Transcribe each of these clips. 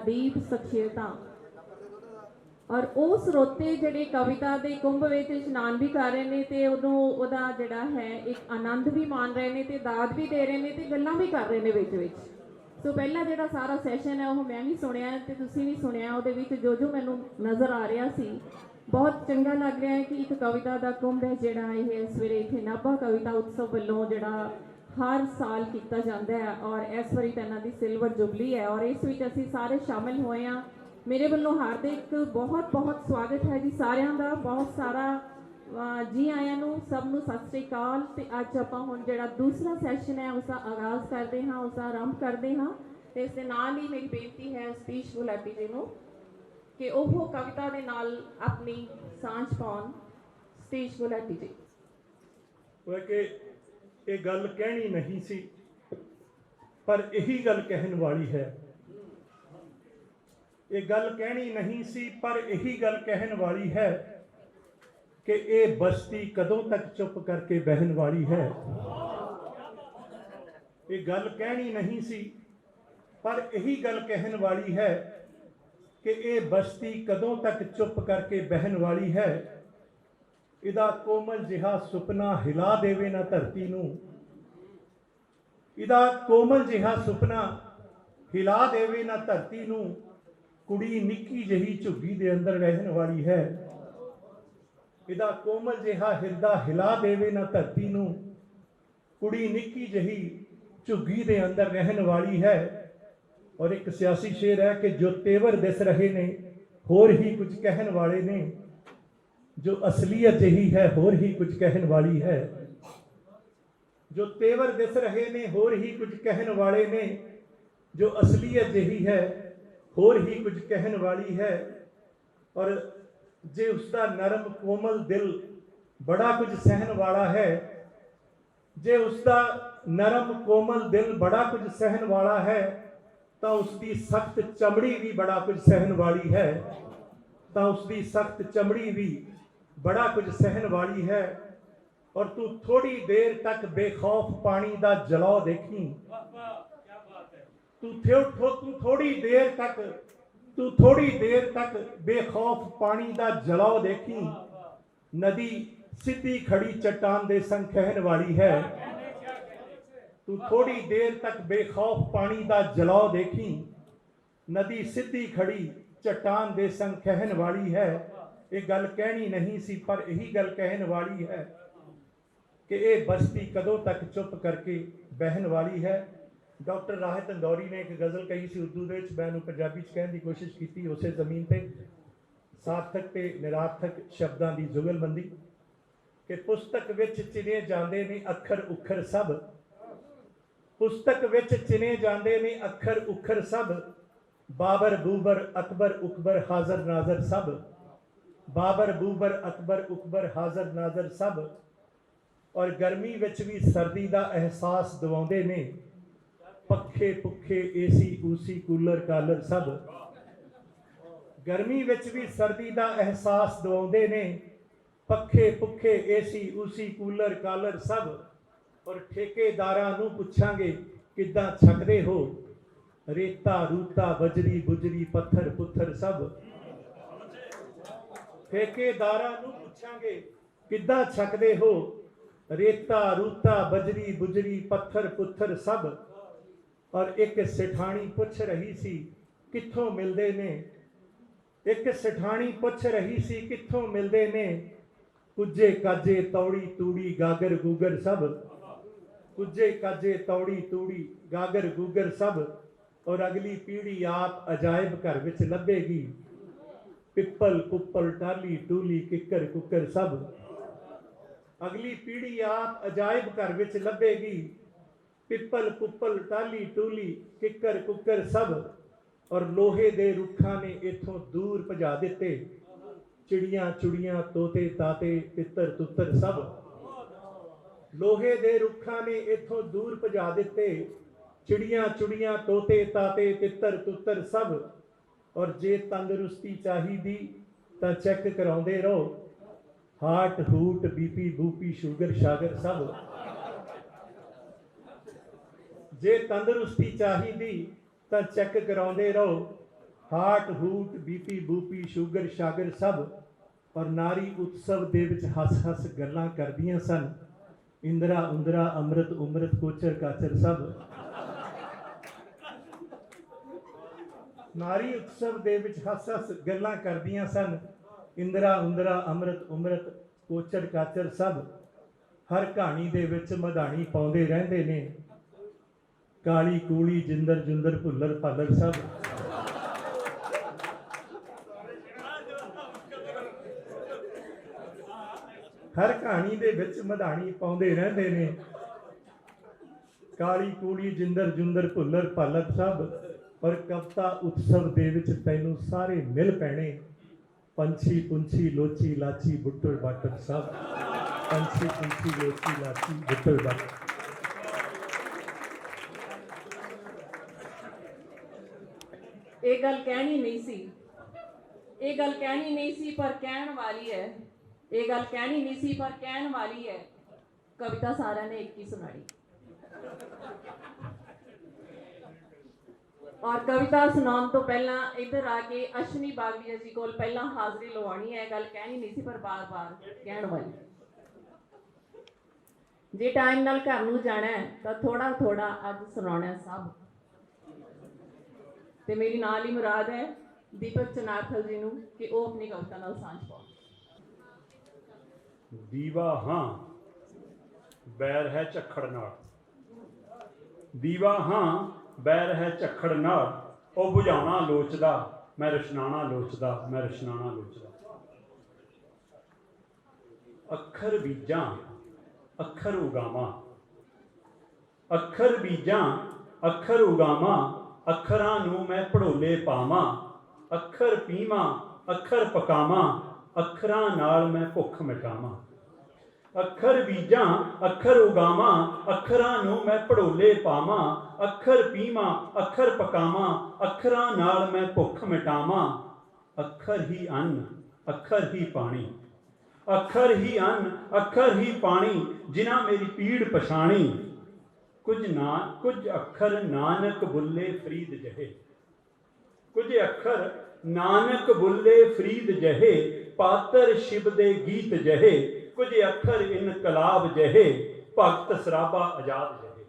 अदीब शख्सियतां और वो ਸਰੋਤੇ ਜਿਹੜੇ ਕਵਿਤਾ ਦੇ ਕੁੰਭ ਵਿੱਚ ਇਸ਼ਨਾਨ ਵੀ ਕਰ ਰਹੇ ਨੇ ਤੇ ਉਹਦਾ ਜਿਹੜਾ ਹੈ ਇੱਕ ਆਨੰਦ ਵੀ ਮਾਣ ਰਹੇ ਨੇ ਤੇ ਦਾਦ ਵੀ ਦੇ ਰਹੇ ਨੇ ਤੇ ਗੱਲਾਂ ਵੀ ਕਰ ਰਹੇ ਨੇ ਵਿੱਚ ਸੋ ਪਹਿਲਾ ਜਿਹੜਾ ਸਾਰਾ ਸੈਸ਼ਨ ਹੈ ਉਹ ਮੈਂ ਵੀ ਸੁਣਿਆ ਤੇ ਤੁਸੀਂ ਵੀ ਸੁਣਿਆ। ਉਹਦੇ ਵਿੱਚ ਜੋ ਮੈਨੂੰ ਨਜ਼ਰ ਆ ਰਿਹਾ ਸੀ ਬਹੁਤ ਚੰਗਾ ਲੱਗ ਰਿਹਾ ਹੈ ਕਿ ਇੱਕ ਕਵਿਤਾ ਦਾ ਕੁੰਭ ਹੈ ਜਿਹੜਾ ਇਹ ਇਸ ਵੇਲੇ ਇੱਥੇ ਨਾਭਾ ਕਵਿਤਾ ਉਤਸਵ ਵੱਲੋਂ ਜਿਹੜਾ हर साल किया जाता है और इस बारी तो इन्हों की सिल्वर जुबली है और इस विच असीं सारे शामिल होए हैं। मेरे वालों हार्दिक बहुत बहुत स्वागत है जी सारिਆਂ ਦਾ बहुत सारा जी आया नूं सब नूं सत श्री अकाल। ते अज आपां हुण जिहड़ा दूसरा सैशन है उसका आगाज़ करते हाँ उसका आरंभ करते हाँ। तो इस दे नाल ही मेरी बेनती है सतीश गुलाटी जी नूं कि वह कविता दे नाल अपनी सांझ पाउण। सतीश गुलाटी जी। ये गल कहनी नहीं सी पर यही गल कहन वाली है। ये गल कहनी नहीं सी पर यही गल कहन वाली है कि ये बस्ती कदों तक चुप करके बहन वाली है। ये गल कहनी नहीं सी पर यही गल कहन वाली है कि ये बस्ती कदों तक चुप करके बहन वाली है। इदा कोमल जिहा सुपना हिला देवे ना धरती नूं, इदा कोमल जिहा सुपना हिला देवे ना धरती नूं, कुड़ी निक्की जही झुग्गी दे अंदर रहन वाली है। इदा कोमल जिहा हिरदा हिला देवे ना धरती नूं, कुड़ी निक्की जही झुग्गी दे अंदर रहन वाली है। और एक सियासी शेर है कि जो तेवर दिस रहे ने होर ही कुछ कहन वाले ने, जो असलियत यही है होर ही कुछ कहन वाली है। जो तेवर दिस रहे ने होर ही कुछ कहन वाले ने, जो असलियत यही है होर ही कुछ कहन वाली है। और जे उसका नरम कोमल दिल बड़ा कुछ सहन वाला है, जे उसका नरम कोमल दिल बड़ा कुछ सहन वाला है, तो उसकी सख्त चमड़ी भी बड़ा कुछ सहन वाली है। तो उसकी सख्त चमड़ी भी बड़ा कुछ सहन वाली है। और तू थोड़ी देर तक बेखौफ पानी दा जलाओ देखी, तू थोड़ी देर तक बेखौफ पानी दा जलाओ देखी, नदी सीधी खड़ी चट्टान दे संग कहन वाली है। तू थोड़ी देर तक बेखौफ पानी दा जलाओ देखी, नदी सीधी खड़ी चट्टान दे संग कहन वाली है। ये गल कहनी नहीं सी पर यही गल कहन वाली है कि ये बस्ती कदों तक चुप करके बहन वाली है। डॉक्टर राहत इंदौरी ने एक गज़ल कही सी उर्दू दे विच, मैं उहनूं पंजाबी च कहण दी कोशिश की। उस जमीन पर सार्थक ते निरार्थक शब्दां दी जुगलबंदी कि पुस्तक विच चिने जांदे ने अखर उखर सब, पुस्तक विच चिने जांदे ने अखर उखर सब, बाबर बूबर अकबर उकबर हाजर नाजर सब, बाबर बूबर अकबर उकबर हाजर नाजर सब। और गर्मी विच भी सर्दी का एहसास दवाउंदे ने, पखे पुखे एसी ऊसी कूलर कालर सब। गर्मी विच भी सर्दी का एहसास दवाउंदे ने, पखे पुखे एसी ऊसी कूलर कालर सब। और ठेकेदारां नूं पुछांगे किद्दां छकदे हो, रेता रूता बजरी बुजरी पत्थर पुत्थर सब। ठेकेदारां नूं पुछांगे किद्दां छकदे हो, रेता रूता बजरी बुजरी पत्थर पुत्थर सब। और एक सेठानी पुछ रही सी कित्थों मिलदे ने, एक सेठानी पुछ रही सी कित्थों मिलदे ने, कुजे काजे तौड़ी तूड़ी गागर गूगर सब, कुजे काजे तौड़ी तूड़ी गागर गूगर सब। और अगली पीढ़ी आप अजायब घर विच लभेगी, पिपल पुपल टाली टूली किकर कुकर सब। अगली पीढ़ी आप अजायब घर विच लभेगी, पिपल पुपल टाली टूली किकर कुकर सब। और लोहे दे रुखां ने इथों दूर भजा दिते, चिड़ियां चुड़ियां तोते ताते तितर तुतर सब। लोहे दे रुखां ने इथों दूर भजा दिते, चिड़ियां चुड़ियां तोते ताते तितर तुतर सब। और जे तंदुरुस्ती चाहिदी तां चेक कराउंदे रहो, heart hoot BP Bhupi sugar Sagar सब। जे तंदुरुस्ती चाहिदी तां चेक कराउंदे रहो, ਹਾਰਟ ਹੂਟ ਬੀਪੀ ਬੂਪੀ ਸ਼ੂਗਰ ਸ਼ਾਗਰ ਸਭ ਔਰ ਨਾਰੀ ਉਤਸਵ ਦੇ ਵਿੱਚ ਹੱਸ ਹੱਸ ਗੱਲਾਂ ਕਰਦੀਆਂ ਸਨ। ਇੰਦਰਾ ਉਂਦਰਾ ਅੰਮ੍ਰਿਤ ਉਮਰਤ ਕੋਚਰ ਕਾਚਰ ਸਭ। ਨਾਰੀ ਉਤਸਵ ਦੇ ਵਿੱਚ ਹੱਸ ਹੱਸ ਗੱਲਾਂ ਕਰਦੀਆਂ ਸਨ। ਇੰਦਰਾ ਉਂਦਰਾ ਅੰਮ੍ਰਿਤ ਉਮਰਤ ਕੋਚਰ ਕਾਚਰ ਸਭ। ਹਰ ਕਹਾਣੀ ਦੇ ਵਿੱਚ ਮਧਾਣੀ ਪਾਉਂਦੇ ਰਹਿੰਦੇ ਨੇ। ਕਾਲੀ ਕੂਲੀ ਜਿੰਦਰ ਜੁੰਦਰ ਭੁੱਲਰ ਭਾਲਰ ਸਭ। ਹਰ ਕਹਾਣੀ ਦੇ ਵਿੱਚ ਮਧਾਣੀ ਪਾਉਂਦੇ ਰਹਿੰਦੇ ਨੇ। ਕਾਲੀ ਕੂਲੀ ਜਿੰਦਰ ਜੁੰਦਰ ਭੁੱਲਰ ਭਾਲਰ ਸਭ। ਔਰ ਕਵਿਤਾ ਉਤਸਵ ਦੇ ਵਿੱਚ ਤੈਨੂੰ ਸਾਰੇ ਮਿਲ ਪੈਣੇ। ਪੰਛੀ ਪੁੰਛੀ ਲੋਚੀ ਲਾਚੀ ਬੁੱਟਰ ਬਾਟਰ ਸਭ। ਪੰਛੀ ਪੁੰਛੀ ਲੋਚੀ ਲਾਚੀ ਬੁੱਟਰ ਬਾਟਰ। ਇਹ ਗੱਲ ਕਹਿਣੀ ਨਹੀਂ ਸੀ, ਇਹ ਗੱਲ ਕਹਿਣੀ ਨਹੀਂ ਸੀ ਪਰ ਕਹਿਣ ਵਾਲੀ ਹੈ। ਇਹ ਗੱਲ ਕਹਿਣੀ ਨਹੀਂ ਸੀ ਪਰ ਕਹਿਣ ਵਾਲੀ ਹੈ। ਕਵਿਤਾ ਸਾਰਿਆਂ ਨੇ ਇੱਕ ਹੀ ਸੁਣਾਈ। ਔਰ ਕਵਿਤਾ ਸੁਣਾਉਣ ਤੋਂ ਪਹਿਲਾਂ ਇੱਧਰ ਆ ਕੇ ਅਸ਼ਵਨੀ ਬਾਗੜੀਆ ਜੀ ਕੋਲ ਪਹਿਲਾਂ ਹਾਜ਼ਰੀ ਲਵਾਉਣੀ ਹੈ। ਗੱਲ ਕਹਿਣੀ ਨਹੀਂ ਸੀ ਪਰ ਬਾਰ-ਬਾਰ ਕਹਿਣ ਵਾਲੀ। ਜੇ ਟਾਈਮ ਨਾਲ ਘਰ ਨੂੰ ਜਾਣਾ ਹੈ ਤਾਂ ਥੋੜਾ ਥੋੜਾ ਅੱਜ ਸੁਣਾਉਣਾ ਸਭ। ਤੇ ਮੇਰੀ ਨਾਲ ਹੀ ਮੁਰਾਦ ਹੈ ਦੀਪਕ ਚਨਾਰਥਲ ਜੀ ਨੂੰ ਕਿ ਉਹ ਆਪਣੀ ਕਵਿਤਾ ਨਾਲ ਸਾਂਝ ਪਾਉਣ। ਦੀਵਾ ਹਾਂ ਬੈਰ ਹੈ ਝੱਖੜ ਨਾਲ। ਦੀਵਾ ਹਾਂ ਬੈਰ ਹੈ ਝੱਖੜ ਨਾਲ। ਉਹ ਬੁਝਾਉਣਾ ਲੋਚਦਾ ਮੈਂ ਰੁਸ਼ਨਾਣਾ ਲੋਚਦਾ ਮੈਂ ਰੁਸ਼ਨਾਣਾ ਲੋਚਦਾ। ਅੱਖਰ ਬੀਜਾਂ ਅੱਖਰ ਉਗਾਵਾਂ। ਅੱਖਰ ਬੀਜਾਂ ਅੱਖਰ ਉਗਾਵਾਂ। ਅੱਖਰਾਂ ਨੂੰ ਮੈਂ ਪੜੋਲੇ ਪਾਵਾਂ। ਅੱਖਰ ਪੀਵਾਂ ਅੱਖਰ ਪਕਾਵਾਂ। ਅੱਖਰਾਂ ਨਾਲ ਮੈਂ ਭੁੱਖ ਮਿਟਾਵਾਂ। ਅੱਖਰ ਬੀਜਾਂ ਅੱਖਰ ਉਗਾਵਾਂ। ਅੱਖਰਾਂ ਨੂੰ ਮੈਂ ਪੜੋਲੇ ਪਾਵਾਂ। ਅੱਖਰ ਪੀਵਾਂ ਅੱਖਰ ਪਕਾਵਾਂ। ਅੱਖਰਾਂ ਨਾਲ ਮੈਂ ਭੁੱਖ ਮਿਟਾਵਾਂ। ਅੱਖਰ ਹੀ ਅੰਨ ਅੱਖਰ ਹੀ ਪਾਣੀ। ਅੱਖਰ ਹੀ ਅੰਨ ਅੱਖਰ ਹੀ ਪਾਣੀ। ਜਿਨ੍ਹਾਂ ਮੇਰੀ ਪੀੜ ਪਛਾਣੀ। ਕੁਝ ਅੱਖਰ ਨਾਨਕ ਬੁੱਲੇ ਫਰੀਦ ਜਹੇ। ਕੁਝ ਅੱਖਰ ਨਾਨਕ ਬੁੱਲੇ ਫਰੀਦ ਜਹੇ। ਪਾਤਰ ਸ਼ਿਵ ਦੇ ਗੀਤ ਜਹੇ। ਕੁਝ ਅੱਖਰ ਇਨਕਲਾਬ ਜਹੇ। ਭਗਤ ਸਰਾਬਾ ਆਜ਼ਾਦ ਜਹੇ।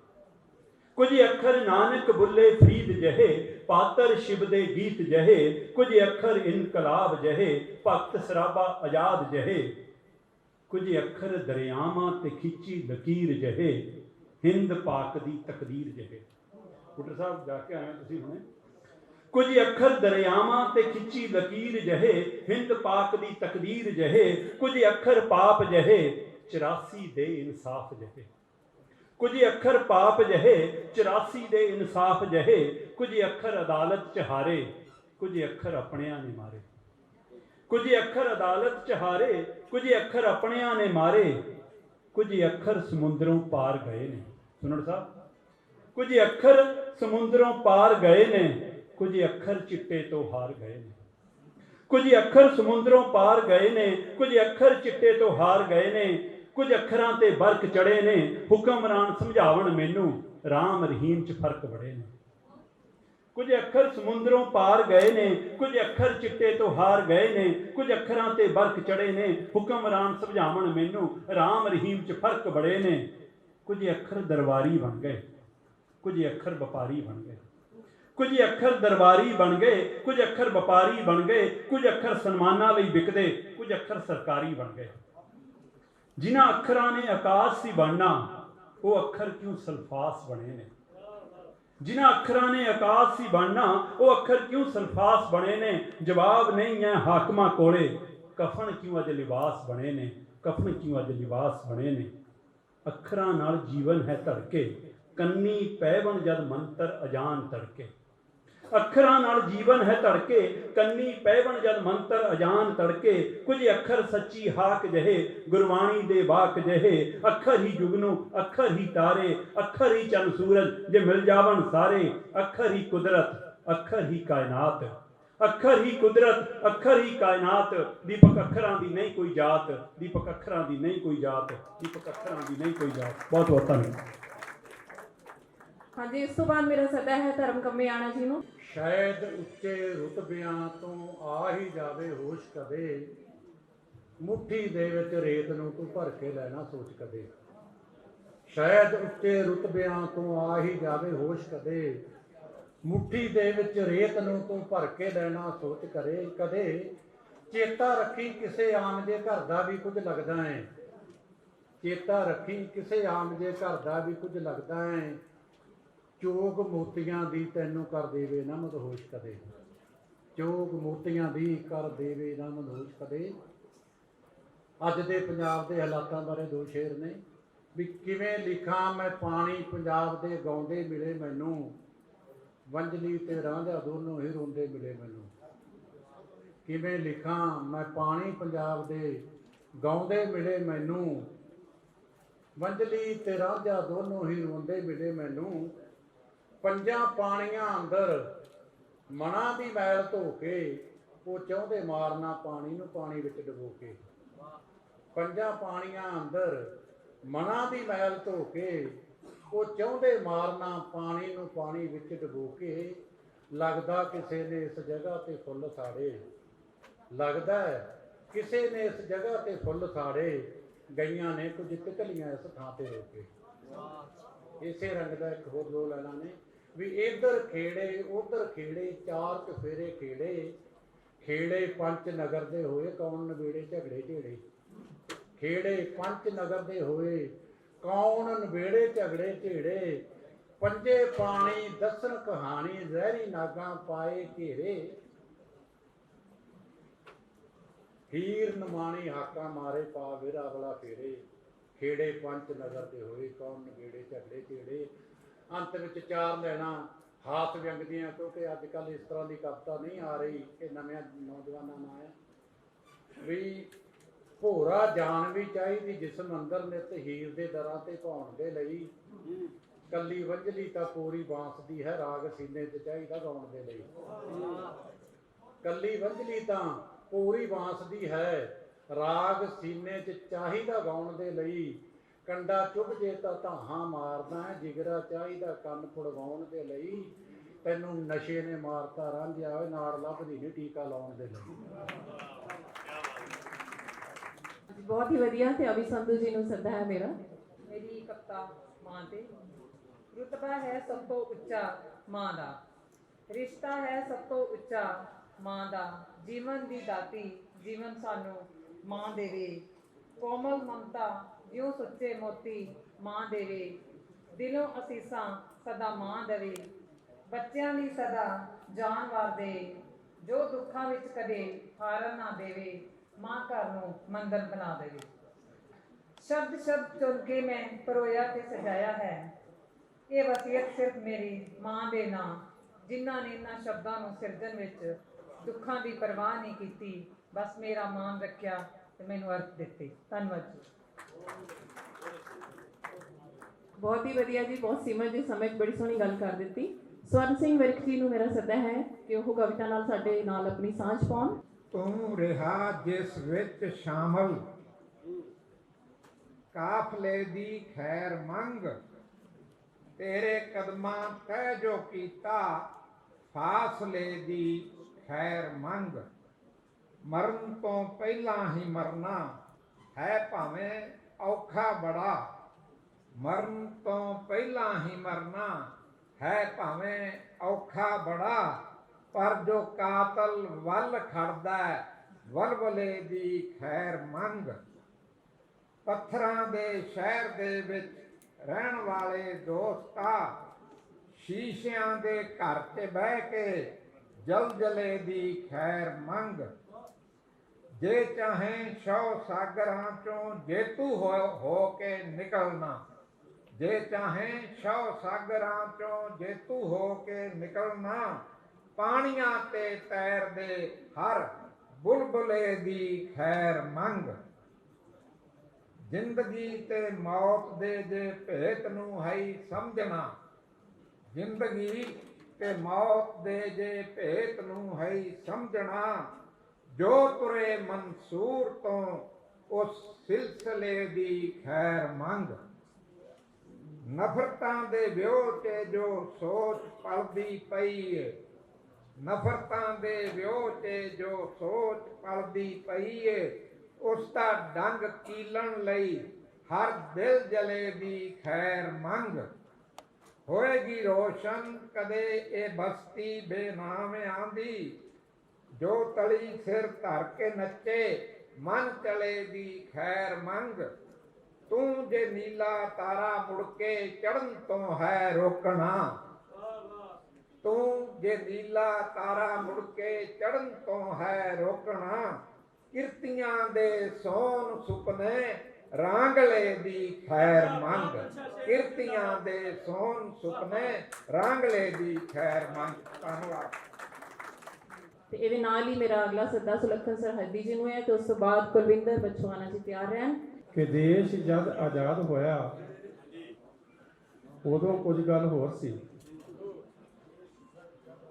ਕੁਝ ਅੱਖਰ ਨਾਨਕ ਬੁੱਲੇ ਫਰੀਦ ਜਹੇ। ਪਾਤਰ ਸ਼ਿਵ ਦੇ ਗੀਤ ਜਹੇ। ਕੁਝ ਅੱਖਰ ਇਨਕਲਾਬ ਜਹੇ। ਭਗਤ ਸਰਾਬਾ ਆਜ਼ਾਦ ਜਹੇ। ਕੁਝ ਅੱਖਰ ਦਰਿਆਵਾਂ ਤੇ ਖਿੱਚੀ ਲਕੀਰ ਜਹੇ। ਹਿੰਦ ਪਾਕ ਦੀ ਤਕਦੀਰ ਜਹੇ। ਡਾਕਟਰ ਸਾਹਿਬ ਜਾ ਕੇ ਆਏ ਤੁਸੀਂ ਹੁਣੇ। ਕੁਝ ਅੱਖਰ ਦਰਿਆਵਾਂ ਤੇ ਖਿੱਚੀ ਲਕੀਰ ਜਹੇ। ਹਿੰਦ ਪਾਕ ਦੀ ਤਕਦੀਰ ਜਹੇ। ਕੁਝ ਅੱਖਰ ਪਾਪ ਜਹੇ 84 ਦੇ ਇਨਸਾਫ ਜਹੇ। ਕੁਝ ਅੱਖਰ ਪਾਪ ਜਹੇ 84 ਦੇ ਇਨਸਾਫ ਜਹੇ। ਕੁਝ ਅੱਖਰ ਅਦਾਲਤ ਚ ਹਾਰੇ। ਕੁਝ ਅੱਖਰ ਆਪਣਿਆਂ ਨੇ ਮਾਰੇ। ਕੁਝ ਅੱਖਰ ਅਦਾਲਤ ਚ ਹਾਰੇ। ਕੁਝ ਅੱਖਰ ਆਪਣਿਆਂ ਨੇ ਮਾਰੇ। ਕੁਝ ਅੱਖਰ ਸਮੁੰਦਰੋਂ ਪਾਰ ਗਏ ਨੇ। ਸੁਣੋ ਸਾਹਿਬ, ਕੁਝ ਅੱਖਰ ਸਮੁੰਦਰੋਂ ਪਾਰ ਗਏ ਨੇ। ਕੁਝ ਅੱਖਰ ਚਿੱਟੇ ਤੋਂ ਹਾਰ ਗਏ ਨੇ। ਕੁਝ ਅੱਖਰ ਸਮੁੰਦਰੋਂ ਪਾਰ ਗਏ ਨੇ। ਕੁਝ ਅੱਖਰ ਚਿੱਟੇ ਤੋਂ ਹਾਰ ਗਏ ਨੇ। ਕੁਝ ਅੱਖਰਾਂ ਤੇ ਬਰਕ ਚੜੇ ਨੇ। ਹੁਕਮਰਾਨ ਸਮਝਾਵਣ ਮੈਨੂੰ ਰਾਮ ਰਹੀਮ ਚ ਫਰਕ ਬੜੇ ਨੇ। ਕੁਝ ਅੱਖਰ ਸਮੁੰਦਰੋਂ ਪਾਰ ਗਏ ਨੇ। ਕੁਝ ਅੱਖਰ ਚਿੱਟੇ ਤੋਂ ਹਾਰ ਗਏ ਨੇ। ਕੁਝ ਅੱਖਰਾਂ ਤੇ ਬਰਕ ਚੜੇ ਨੇ। ਹੁਕਮਰਾਨ ਸਮਝਾਵਣ ਮੈਨੂੰ ਰਾਮ ਰਹੀਮ ਚ ਫਰਕ ਬੜੇ ਨੇ। ਕੁਝ ਅੱਖਰ ਦਰਬਾਰੀ ਬਣ ਗਏ। ਕੁਝ ਅੱਖਰ ਵਪਾਰੀ ਬਣ ਗਏ। ਕੁਝ ਅੱਖਰ ਦਰਬਾਰੀ ਬਣ ਗਏ। ਕੁਝ ਅੱਖਰ ਵਪਾਰੀ ਬਣ ਗਏ। ਕੁਝ ਅੱਖਰ ਸਨਮਾਨਾਂ ਲਈ ਵਿਕਦੇ। ਕੁਝ ਅੱਖਰ ਸਰਕਾਰੀ ਬਣ ਗਏ। ਜਿਨ੍ਹਾਂ ਅੱਖਰਾਂ ਨੇ ਆਕਾਸ਼ ਸੀ ਬਣਨਾ ਉਹ ਅੱਖਰ ਕਿਉਂ ਸਲਫਾਸ ਬਣੇ ਨੇ। ਜਿਨ੍ਹਾਂ ਅੱਖਰਾਂ ਨੇ ਆਕਾਸ਼ ਸੀ ਬਣਨਾ ਉਹ ਅੱਖਰ ਕਿਉਂ ਸਲਫਾਸ ਬਣੇ ਨੇ। ਜਵਾਬ ਨਹੀਂ ਹੈ ਹਾਕਮਾਂ ਕੋਲੇ ਕਫਨ ਕਿਉਂ ਅੱਜ ਲਿਬਾਸ ਬਣੇ ਨੇ। ਕਫਨ ਕਿਉਂ ਅੱਜ ਲਿਬਾਸ ਬਣੇ ਨੇ। ਅੱਖਰਾਂ ਨਾਲ ਜੀਵਨ ਹੈ ਧੜਕੇ ਕੰਨੀ ਪੈਵਨ ਜਦ ਮੰਤਰ ਅਜਾਨ ਤੜਕੇ। ਅੱਖਰਾਂ ਨਾਲ ਜੀਵਨ ਹੈ ਧੜਕੇ ਕੰਨੀ ਪੈਵਨ ਜਦ ਮੰਤਰ ਅਜਾਨ ਤੜਕੇ। ਕੁਝ ਅੱਖਰ ਸੱਚੀ ਹਾਕ ਜਹੇ ਗੁਰਬਾਣੀ ਦੇ ਵਾਕ ਜਹੇ। ਅੱਖਰ ਹੀ ਜੁਗਨੂ ਅੱਖਰ ਹੀ ਤਾਰੇ ਅੱਖਰ ਹੀ ਚੰਨ ਸੂਰਜ ਜੇ ਮਿਲ ਜਾਵਣ ਸਾਰੇ। ਅੱਖਰ ਹੀ ਕੁਦਰਤ ਅੱਖਰ ਹੀ ਕਾਇਨਾਤ। ਅੱਖਰ ਹੀ ਕੁਦਰਤ ਅੱਖਰ ਹੀ ਕਾਇਨਾਤ। ਦੀਪਕ ਅੱਖਰਾਂ ਦੀ ਨਹੀਂ ਕੋਈ ਜਾਤ। ਦੀਪਕ ਅੱਖਰਾਂ ਦੀ ਨਹੀਂ ਕੋਈ ਜਾਤ। ਦੀਪਕ ਅੱਖਰਾਂ ਦੀ ਨਹੀਂ ਕੋਈ ਜਾਤ। ਬਹੁਤ ਬਹੁਤ ਧੰਨਵਾਦ। ਹਾਂਜੀ, ਇਸ ਤੋਂ ਬਾਅਦ ਮੇਰਾ ਸੱਦਾ ਹੈ ਧਰਮ ਕੰਮਿਆਣਾ ਜੀ ਨੂੰ। ਸ਼ਾਇਦ ਉੱਚੇ ਰੁਤਬਿਆਂ ਤੋਂ ਆ ਹੀ ਜਾਵੇ ਹੋਸ਼ ਕਦੇ, ਮੁੱਠੀ ਦੇ ਵਿੱਚ ਰੇਤ ਨੂੰ ਤੂੰ ਭਰ ਕੇ ਲੈਣਾ ਸੋਚ ਕਦੇ। ਸ਼ਾਇਦ ਉੱਚੇ ਰੁਤਬਿਆਂ ਤੋਂ ਆ ਹੀ ਜਾਵੇ ਹੋਸ਼ ਕਦੇ, ਮੁੱਠੀ ਦੇ ਵਿੱਚ ਰੇਤ ਨੂੰ ਤੂੰ ਭਰ ਕੇ ਲੈਣਾ ਸੋਚ ਕਰੇ ਕਦੇ। ਚੇਤਾ ਰੱਖੀ ਕਿਸੇ ਆਮ ਜੇ ਘਰ ਦਾ ਵੀ ਕੁਝ ਲੱਗਦਾ ਹੈ, ਚੇਤਾ ਰੱਖੀ ਕਿਸੇ ਆਮ ਜੇ ਘਰ ਦਾ ਵੀ ਕੁਝ ਲੱਗਦਾ ਹੈ। ਚੋਗ ਮੋਤੀਆਂ ਦੀ ਤੈਨੂੰ ਕਰ ਦੇਵੇ ਨਾ ਮਦਹੋਸ਼ ਕਦੇ, ਚੋਗ ਮੋਤੀਆਂ ਦੀ ਕਰ ਦੇਵੇ ਨਾ ਮਦਹੋਸ਼ ਕਦੇ। ਅੱਜ ਦੇ ਪੰਜਾਬ ਦੇ ਹਾਲਾਤਾਂ ਬਾਰੇ ਦੋ ਸ਼ੇਰ ਨੇ ਵੀ ਕਿਵੇਂ ਲਿਖਾਂ ਮੈਂ ਪਾਣੀ ਪੰਜਾਬ ਦੇ ਗਾਉਂਦੇ ਮਿਲੇ ਮੈਨੂੰ, ਵੰਜਲੀ ਤੇ ਰਾਂਝਾ ਦੋਨੋਂ ਹੀ ਰੋਂਦੇ ਮਿਲੇ ਮੈਨੂੰ। ਕਿਵੇਂ ਲਿਖਾਂ ਮੈਂ ਪਾਣੀ ਪੰਜਾਬ ਦੇ ਗਾਉਂਦੇ ਮਿਲੇ ਮੈਨੂੰ, ਵੰਜਲੀ ਤੇ ਰਾਂਝਾ ਦੋਨੋਂ ਹੀ ਰੋਂਦੇ ਮਿਲੇ ਮੈਨੂੰ। ਪੰਜਾਂ ਪਾਣੀਆਂ ਅੰਦਰ ਮਨਾਂ ਦੀ ਮੈਲ ਧੋ ਕੇ, ਉਹ ਚਾਹੁੰਦੇ ਮਾਰਨਾ ਪਾਣੀ ਨੂੰ ਪਾਣੀ ਵਿੱਚ ਡੁਬੋ ਕੇ। ਪੰਜਾਂ ਪਾਣੀਆਂ ਅੰਦਰ ਮਨਾਂ ਦੀ ਮੈਲ ਧੋ ਕੇ, ਉਹ ਚਾਹੁੰਦੇ ਮਾਰਨਾ ਪਾਣੀ ਨੂੰ ਪਾਣੀ ਵਿੱਚ ਡੁਬੋ ਕੇ। ਲੱਗਦਾ ਕਿਸੇ ਨੇ ਇਸ ਜਗ੍ਹਾ ਤੇ ਫੁੱਲ ਸਾੜੇ, ਲੱਗਦਾ ਕਿਸੇ ਨੇ ਇਸ ਜਗ੍ਹਾ ਤੇ ਫੁੱਲ ਸਾੜੇ। ਗਈਆਂ ਨੇ ਕੁਝ ਤਿਤਲੀਆਂ ਇਸ ਥਾਂ ਤੇ ਰੋ ਕੇ। ਇਸੇ ਰੰਗ ਦਾ ਇੱਕ ਹੋਰ ਦੋ ਲੈਣਾ ਨੇ ਵੀ ਇੱਧਰ ਖੇੜੇ ਉੱਧਰ ਖੇੜੇ, ਚਾਰ ਚੁਫੇਰੇ ਖੇੜੇ। ਖੇੜੇ ਪੰਚ ਨਗਰ ਦੇ ਹੋਏ ਕੌਣ ਨਵੇੜੇ ਝਗੜੇ ਝੇੜੇ। ਖੇੜੇ ਪੰਚ ਨਗਰ ਦੇ ਹੋਏ ਕੌਣ ਨਵੇੜੇ ਝਗੜੇ ਝੇੜੇ। ਪੰਜੇ ਪਾਣੀ ਦੱਸਣ ਕਹਾਣੀ, ਜ਼ਹਿਰੀ ਨਾਗਾਂ ਪਾਏ ਘੇਰੇ। ਹੀਰ ਨਮਾਣੀ ਹਾਕਾਂ ਮਾਰੇ ਪਾ ਵਿਰਾ ਵਾਲਾ ਫੇਰੇ। ਖੇੜੇ ਪੰਚ ਨਗਰ ਦੇ ਹੋਏ ਕੌਣ ਨਵੇੜੇ ਝਗੜੇ ਝੇੜੇ। ਅੰਤ ਵਿੱਚ ਚਾਰ ਲੈਣਾ ਹਾਸ ਵਿਅੰਗ ਦੀਆਂ, ਕਿਉਂਕਿ ਅੱਜ ਕੱਲ੍ਹ ਇਸ ਤਰ੍ਹਾਂ ਦੀ ਕਵਿਤਾ ਨਹੀਂ ਆ ਰਹੀ ਕਿ ਨਵਿਆਂ ਨੌਜਵਾਨਾਂ ਨਾਲ ਹੈ ਵੀ ਭੋਰਾ ਜਾਨ ਵੀ ਚਾਹੀਦੀ ਜਿਸਮ ਅੰਦਰ ਨਿਤ ਹੀਰ ਦੇ ਦਰਾਂ ਤੇ ਭਾਉਣ ਦੇ ਲਈ। ਕੱਲੀ ਵੰਝਲੀ ਤਾਂ ਪੂਰੀ ਬਾਂਸ ਦੀ ਹੈ, ਰਾਗ ਸੀਨੇ 'ਚ ਚਾਹੀਦਾ ਗਾਉਣ ਦੇ ਲਈ। ਕੱਲੀ ਵੰਝਲੀ ਤਾਂ ਪੂਰੀ ਬਾਂਸ ਦੀ ਹੈ, ਰਾਗ ਸੀਨੇ 'ਚ ਚਾਹੀਦਾ ਗਾਉਣ ਦੇ ਲਈ। ਕੰਡਾ ਚੁੱਭ ਜੇ ਤਾਂ ਧਾਹਾਂ ਮਾਰਦਾ ਹੈ, ਜਿਗਰਾ ਚਾਹੀਦਾ ਕੰਨ ਫੁੜਵਾਉਣ ਦੇ ਲਈ। ਤੈਨੂੰ ਨਸ਼ੇ ਨੇ ਮਾਰਤਾ ਰਾਂਝਿਆ ਓਏ, ਨਾੜ ਲੱਭਦੀ ਨਹੀਂ ਟੀਕਾ ਲਾਉਣ ਦੇ ਲਈ। ਬਹੁਤ ਹੀ ਵਧੀਆ। ਤੇ ਅਭੀ ਸੰਧੂ ਜੀ ਨੂੰ ਸੱਦਾ ਹੈ ਮੇਰਾ। ਮੇਰੀ ਕਵਿਤਾ ਮਾਂ ਤੇ। ਰੁਤਬਾ ਹੈ ਸਭ ਤੋਂ ਉੱਚਾ ਮਾਂ ਦਾ, ਰਿਸ਼ਤਾ ਹੈ ਸਭ ਤੋਂ ਉੱਚਾ ਮਾਂ ਦਾ। ਜੀਵਨ ਦੀ ਦਾਤੀ ਜੀਵਨ ਸਾਨੂੰ ਮਾਂ ਦੇਵੇ, ਕੋਮਲ ਮਮਤਾ ਜਿਉਂ ਸੁੱਚੇ ਮੋਤੀ ਮਾਂ ਦੇਵੇ। ਦਿਲੋਂ ਅਸੀਸਾਂ ਸਦਾ ਮਾਂ ਦੇਵੇ, ਬੱਚਿਆਂ ਲਈ ਸਦਾ ਜਾਨ ਵਾਰ ਦੇ। ਜੋ ਦੁੱਖਾਂ ਵਿੱਚ ਕਦੇ ਹਾਰਨ ਨਾ ਦੇਵੇ, ਮਾਂ ਘਰ ਨੂੰ ਮੰਦਰ ਬਣਾ ਦੇਵੇ। ਸ਼ਬਦ ਸ਼ਬਦ ਚੁਣ ਕੇ ਮੈਂ ਪਰੋਇਆ ਤੇ ਸਜਾਇਆ ਹੈ, ਇਹ ਵਸੀਅਤ ਸਿਰਫ ਮੇਰੀ ਮਾਂ ਦੇ ਨਾਂ, ਜਿਨ੍ਹਾਂ ਨੇ ਇਹਨਾਂ ਸ਼ਬਦਾਂ ਨੂੰ ਸਿਰਜਣ ਵਿੱਚ ਦੁੱਖਾਂ ਦੀ ਪਰਵਾਹ ਨਹੀਂ ਕੀਤੀ, ਬਸ ਮੇਰਾ ਮਾਣ ਰੱਖਿਆ ਤੇ ਮੈਨੂੰ ਅਰਥ ਦਿੱਤੇ। ਧੰਨਵਾਦ ਜੀ। ਬਹੁਤ ਹੀ ਵਧੀਆ ਜੀ, ਬਹੁਤ ਸੀਮਤ ਜੀ ਸਮੇਂ 'ਚ ਬੜੀ ਸੋਹਣੀ ਗੱਲ ਕਰ ਦਿੱਤੀ। ਸਵਰਨ ਸਿੰਘ ਵਿਰਕ ਜੀ ਨੂੰ ਮੇਰਾ ਸੱਦਾ ਹੈ ਕਿ ਉਹ ਕਵਿਤਾ ਨਾਲ ਸਾਡੇ ਨਾਲ ਆਪਣੀ ਸਾਂਝ ਪਾਉਣ। ਤੂੰ ਰਿਹਾ ਜਿਸ ਵਿੱਚ ਸ਼ਾਮਲ, ਕਾਫਲੇ ਦੀ ਖੈਰ ਮੰਗ। ਤੇਰੇ ਕਦਮਾਂ ਤੈ ਜੋ ਕੀਤਾ, ਫਾਸਲੇ ਦੀ ਖੈਰ ਮੰਗ। ਮਰਨ ਤੋਂ ਪਹਿਲਾਂ ਹੀ ਮਰਨਾ ਹੈ ਭਾਵੇਂ ਔਖਾ ਬੜਾ, ਮਰਨ ਤੋਂ ਪਹਿਲਾਂ ਹੀ ਮਰਨਾ ਹੈ ਭਾਵੇਂ ਔਖਾ ਬੜਾ। ਪਰ ਜੋ ਕਾਤਲ ਵੱਲ ਖੜਦਾ ਵਲਵਲੇ ਦੀ ਖੈਰ ਮੰਗ। ਪੱਥਰਾਂ ਦੇ ਸ਼ਹਿਰ ਦੇ ਵਿੱਚ ਰਹਿਣ ਵਾਲੇ ਦੋਸਤਾ, ਸ਼ੀਸ਼ਿਆਂ ਦੇ ਘਰ 'ਚ ਬਹਿ ਕੇ ਜਲਜਲੇ ਦੀ ਖੈਰ ਮੰਗ। ਜੇ ਚਾਹੇ ਸ਼ੌ ਸਾਗਰਾਂ 'ਚੋਂ ਜੇਤੂ ਹੋ ਕੇ ਨਿਕਲਣਾ, ਜੇ ਚਾਹੇ ਸ਼ੌ ਸਾਗਰਾਂ 'ਚੋਂ ਜੇਤੂ ਹੋ ਕੇ ਨਿਕਲਣਾ। ਪਾਣੀਆਂ ਤੇ ਤੈਰਦੇ ਹਰ ਬੁਲਬੁਲੇ ਦੀ ਖੈਰ ਮੰਗ। ਜ਼ਿੰਦਗੀ ਤੇ ਮੌਤ ਦੇ ਜੇ ਭੇਤ ਨੂੰ ਹੈ ਸਮਝਣਾ, ਜ਼ਿੰਦਗੀ ਤੇ ਮੌਤ ਦੇ ਜੇ ਭੇਤ ਨੂੰ ਹੈ ਸਮਝਣਾ। ਜੋ ਤੁਰੇ ਮਨਸੂਰ ਤੋਂ ਉਸ ਸਿਲਸਿਲੇ ਦੀ ਖੈਰ ਮੰਗ। ਨਫ਼ਰਤਾਂ ਦੇ ਵਿਉਹ 'ਚ ਜੋ ਸੋਚ ਪਲਦੀ ਪਈ ਏ, ਨਫ਼ਰਤਾਂ ਦੇ ਵਿਉਹ 'ਚ ਜੋ ਸੋਚ ਪਲਦੀ ਪਈ ਏ, ਉਸ ਦਾ ਡੰਗ ਕੀਲਣ ਲਈ ਹਰ ਦਿਲ ਜਲੇ ਦੀ ਖੈਰ ਮੰਗ। ਹੋਏਗੀ ਰੋਸ਼ਨ ਕਦੇ ਇਹ ਬਸਤੀ ਬੇਨਾਮ ਆਂਦੀ, ਜੋ ਤਲੀ ਸਿਰ ਧਰ ਕੇ ਨੱਚੇ ਮਨ ਚਲੇ ਦੀ ਖੈਰ ਮੰਗ। ਤੂੰ ਜੇ ਨੀਲਾ ਤਾਰਾ ਮੁੜ ਕੇ ਚੜ੍ਹਨ ਤੋਂ ਹੈ ਰੋਕਣਾ, ਤੂੰ ਜੇ ਨੀਲਾ ਤਾਰਾ ਮੁੜ ਕੇ ਚੜ੍ਹਨ ਤੋਂ ਹੈ ਰੋਕਣਾ। ਕਿਰਤੀਆਂ ਦੇ ਸੋਨ ਸੁਪਨੇ ਰਾਂਗਲੇ ਦੀ ਖੈਰ ਮੰਗ, ਕਿਰਤੀਆਂ ਦੇ ਸੋਨ ਸੁਪਨੇ ਰਾਂਗਲੇ ਦੀ ਖੈਰ ਮੰਗ। ਧੰਨਵਾਦ। ਤੇ ਇਹਦੇ ਨਾਲ ਹੀ ਮੇਰਾ ਅਗਲਾ ਸੱਦਾ ਸੁਲੱਖਣ ਸਰਹੱਦੀ ਜੀ ਨੂੰ ਹੈ ਤੇ ਉਸ ਤੋਂ ਬਾਅਦ ਕੁਲਵਿੰਦਰ ਬਚਵਾਨਾ ਜੀ ਤਿਆਰ ਰਹਿਣ। ਕਿ ਦੇਸ਼ ਜਦ ਆਜ਼ਾਦ ਹੋਇਆ ਉਦੋਂ ਕੁਝ ਗੱਲ ਹੋਰ ਸੀ,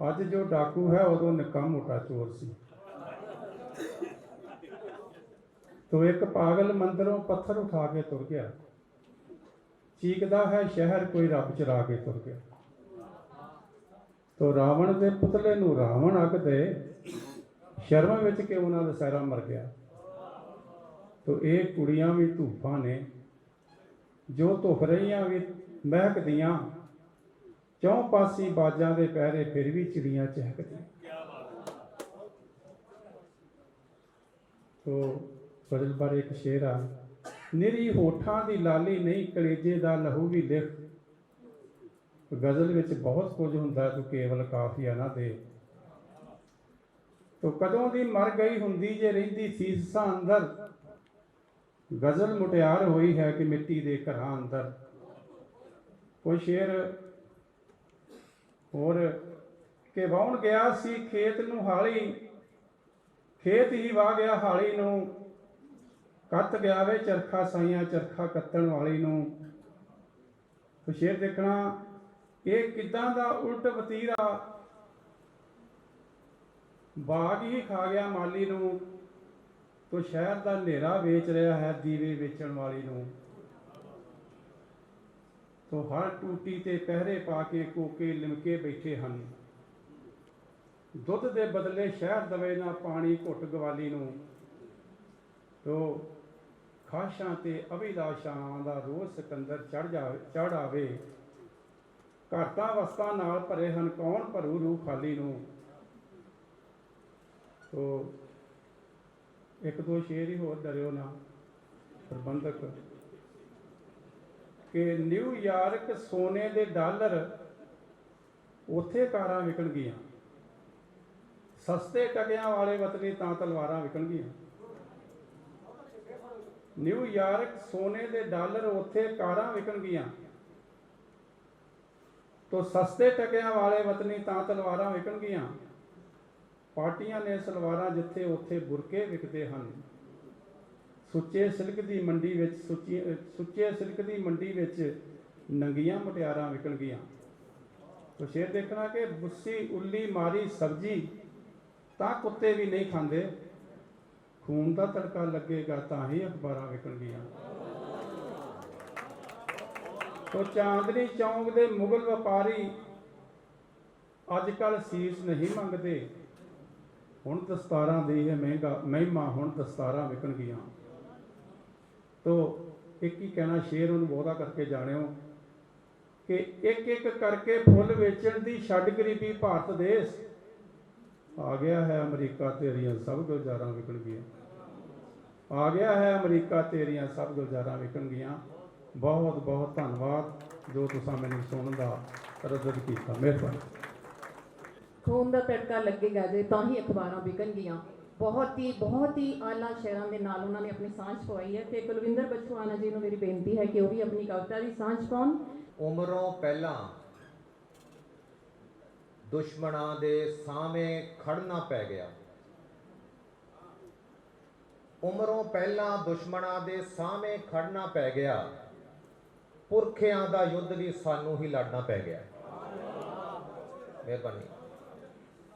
ਅੱਜ ਜੋ ਡਾਕੂ ਹੈ ਉਦੋਂ ਨਿੱਕਾ ਮੋਟਾ ਚੋਰ ਸੀ। ਤੋ ਇੱਕ ਪਾਗਲ ਮੰਦਿਰੋਂ ਪੱਥਰ ਉਠਾ ਕੇ ਤੁਰ ਗਿਆ, ਚੀਕਦਾ ਹੈ ਸ਼ਹਿਰ ਕੋਈ ਰੱਬ ਚਰਾ ਕੇ ਤੁਰ ਗਿਆ। ਤੋ ਰਾਵਣ ਦੇ ਪੁਤਲੇ ਨੂੰ ਰਾਵਣ ਅੱਗ ਦੇ, ਸ਼ਰਮ ਵਿੱਚ ਕਿਉਂ ਨਾ ਦਸ਼ਹਿਰਾ ਮਰ ਗਿਆ। ਤੋ ਇਹ ਕੁੜੀਆਂ ਵੀ ਧੂਫਾਂ ਨੇ, ਜੋ ਧੁੱਖ ਰਹੀਆਂ ਵੀ ਮਹਿਕਦੀਆਂ, ਚੌਂ ਪਾਸੀ ਬਾਜਾਂ ਦੇ ਪਹਿਰੇ ਫਿਰ ਵੀ ਚਿੜੀਆਂ ਚਹਿਕਦੀਆਂ। ਤੋ ਗਜ਼ਲ ਬਾਰੇ ਇੱਕ ਸ਼ੇਰ ਆ, ਨਿਰੀ ਹੋਠਾਂ ਦੀ ਲਾਲੀ ਨਹੀਂ ਕਲੇਜੇ ਦਾ ਲਹੂ ਵੀ ਲਿਖ। ਗਜ਼ਲ ਵਿੱਚ ਬਹੁਤ ਕੁਝ ਹੁੰਦਾ ਤੂੰ ਕੇਵਲ ਕਾਫੀਆ ਨਾ ਦੇ। ਤੋ ਕਦੋਂ ਦੀ ਮਰ ਗਈ ਹੁੰਦੀ ਜੇ ਰਹਿੰਦੀ ਸੀਸਾਂ ਅੰਦਰ, ਗਜ਼ਲ ਮੁਟਿਆਰ ਹੋਈ ਹੈ ਕਿ ਮਿੱਟੀ ਦੇ ਘਰਾਂ ਅੰਦਰ। ਕੋਈ ਸ਼ੇਰ ਹੋਰ ਕਿ ਵਾਹੁਣ ਗਿਆ ਸੀ ਖੇਤ ਨੂੰ ਹਾਲੀ, ਖੇਤ ਹੀ ਵਾਹ ਗਿਆ ਹਾਲੀ ਨੂੰ, ਕੱਤ ਗਿਆ ਵੇ ਚਰਖਾ ਸਾਈਆਂ ਚਰਖਾ ਕੱਤਣ ਵਾਲੀ ਨੂੰ। ਤੋ ਸ਼ੇਰ ਦੇਖਣਾ ਇਹ ਕਿੱਦਾਂ ਦਾ ਉਲਟ ਵਤੀਰਾ, ਬਾਗ ਹੀ ਖਾ ਗਿਆ ਮਾਲੀ ਨੂੰ। ਤੋ ਸ਼ਹਿਰ ਦਾ ਹਨੇਰਾ ਵੇਚ ਰਿਹਾ ਹੈ ਦੀਵੇ ਵੇਚਣ ਵਾਲੀ ਨੂੰ। ਤੋ ਹਰ ਟੂਟੀ ਤੇ ਪਹਿਰੇ ਪਾ ਕੇ ਕੋਕੇ ਲਿਮਕੇ ਬੈਠੇ ਹਨ, ਦੁੱਧ ਦੇ ਬਦਲੇ ਸ਼ਹਿਰ ਦਵੇ ਨਾ ਪਾਣੀ ਘੁੱਟ ਗਵਾਲੀ ਨੂੰ। ਤੋ ਖਾਸ਼ਾਂ ਤੇ ਅਭਿਲਾਸ਼ਾਵਾਂ ਦਾ ਰੋਜ਼ ਸਿਕੰਦਰ ਚੜ੍ਹ ਆਵੇ, ਘਾਟਾਂ ਵਸਤਾਂ ਨਾਲ ਭਰੇ ਹਨ ਕੌਣ ਭਰੂ ਰੂਹ ਖਾਲੀ ਨੂੰ। ਤੋ ਇੱਕ ਦੋ ਸ਼ੇਰ ਹੀ ਹੋਰ ਡਰਿਓ ਨਾ ਪ੍ਰਬੰਧਕ, ਕਿ ਨਿਊਯਾਰਕ ਸੋਨੇ ਦੇ ਡਾਲਰ, ਉੱਥੇ ਕਾਰਾਂ ਵਿਕਣਗੀਆਂ, ਸਸਤੇ ਟਕਿਆਂ ਵਾਲੇ ਵਤਨੀ ਤਾਂ ਤਲਵਾਰਾਂ ਵਿਕਣਗੀਆਂ। ਨਿਊਯਾਰਕ ਸੋਨੇ ਦੇ ਡਾਲਰ, ਉੱਥੇ ਕਾਰਾਂ ਵਿਕਣਗੀਆਂ, ਤੋ ਸਸਤੇ ਟਕਿਆਂ ਵਾਲੇ ਵਤਨੀ ਤਾਂ ਤਲਵਾਰਾਂ ਵਿਕਣਗੀਆਂ। ਪਾਰਟੀਆਂ ਨੇ ਸਲਵਾਰਾਂ ਜਿੱਥੇ ਉੱਥੇ ਬੁਰਕੇ ਵਿਕਦੇ ਹਨ, ਸੁੱਚੇ ਸਿਲਕ ਦੀ ਮੰਡੀ ਵਿੱਚ ਸੁੱਚੇ ਸਿਲਕ ਦੀ ਮੰਡੀ ਵਿੱਚ ਨੰਗੀਆਂ ਮੁਟਿਆਰਾਂ ਵਿਕਣਗੀਆਂ। ਤੋ ਸ਼ੇਰ ਦੇਖਣਾ ਕਿ ਬੁੱਸੀ ਉੱਲੀ ਮਾਰੀ ਸਬਜ਼ੀ ਤਾਂ ਕੁੱਤੇ ਵੀ ਨਹੀਂ ਖਾਂਦੇ, ਖੂਨ ਦਾ ਤੜਕਾ ਲੱਗੇਗਾ ਤਾਂ ਹੀ ਅਖਬਾਰਾਂ ਵਿਕਣਗੀਆਂ। ਤੋ ਚਾਂਦਨੀ ਚੌਂਕ ਦੇ ਮੁਗਲ ਵਪਾਰੀ ਅੱਜ ਕੱਲ੍ਹ ਸੀਸ ਨਹੀਂ ਮੰਗਦੇ, ਹੁਣ ਦਸਤਾਰਾਂ ਦੀ ਹੈ ਮਹਿਮਾ, ਹੁਣ ਦਸਤਾਰਾਂ ਵਿਕਣਗੀਆਂ। ਤੋ ਇੱਕ ਹੀ ਕਹਿਣਾ ਸ਼ੇਰ ਉਹਨੂੰ ਬਹੁਤਾ ਕਰਕੇ ਜਾਣਿਓ ਕਿ ਇੱਕ ਇੱਕ ਕਰਕੇ ਫੁੱਲ ਵੇਚਣ ਦੀ ਛੱਡ ਗਰੀਬੀ ਭਾਰਤ ਦੇਸ਼, ਆ ਗਿਆ ਹੈ ਅਮਰੀਕਾ ਤੇਰੀਆਂ ਸਭ ਗੁਲਜ਼ਾਰਾਂ ਵਿਕਣਗੀਆਂ। ਆ ਗਿਆ ਹੈ ਅਮਰੀਕਾ ਤੇਰੀਆਂ ਸਭ ਗੁਲਜ਼ਾਰਾਂ ਵਿਕਣਗੀਆਂ। ਬਹੁਤ ਬਹੁਤ ਧੰਨਵਾਦ ਜੋ ਤੁਸੀਂ ਮੈਨੂੰ ਸੁਣਨ ਦਾ ਰਜ਼ਦ ਕੀਤਾ, ਮਿਹਰਬਾਨੀ। ਖੂਨ ਦਾ ਤੜਕਾ ਲੱਗੇਗਾ ਜੇ ਤਾਂ ਹੀ ਅਖਬਾਰਾਂ ਵਿਕਣਗੀਆਂ। ਬਹੁਤ ਹੀ ਆਲਾ ਸ਼ੇਰਾਂ ਦੇ ਨਾਲ ਉਹਨਾਂ ਨੇ ਆਪਣੀ ਸਾਂਝ ਪਵਾਈ ਹੈ ਤੇ ਕੁਲਵਿੰਦਰ ਬਚਵਾਨਾ ਜੀ ਨੂੰ ਮੇਰੀ ਬੇਨਤੀ ਹੈ ਕਿ ਉਹ ਵੀ ਆਪਣੀ ਕਵਿਤਾ ਦੀ ਸਾਂਝ ਪਾਉਣ। ਉਮਰੋਂ ਪਹਿਲਾਂ ਦੁਸ਼ਮਣਾਂ ਦੇ ਸਾਹਮਣੇ ਖੜਨਾ ਪੈ ਗਿਆ, ਉਮਰੋਂ ਪਹਿਲਾਂ ਦੁਸ਼ਮਣਾਂ ਦੇ ਸਾਹਮਣੇ ਖੜਨਾ ਪੈ ਗਿਆ, ਪੁਰਖਿਆਂ ਦਾ ਯੁੱਧ ਵੀ ਸਾਨੂੰ ਹੀ ਲੜਨਾ ਪੈ ਗਿਆ। ਮਿਹਰਬਾਨੀ।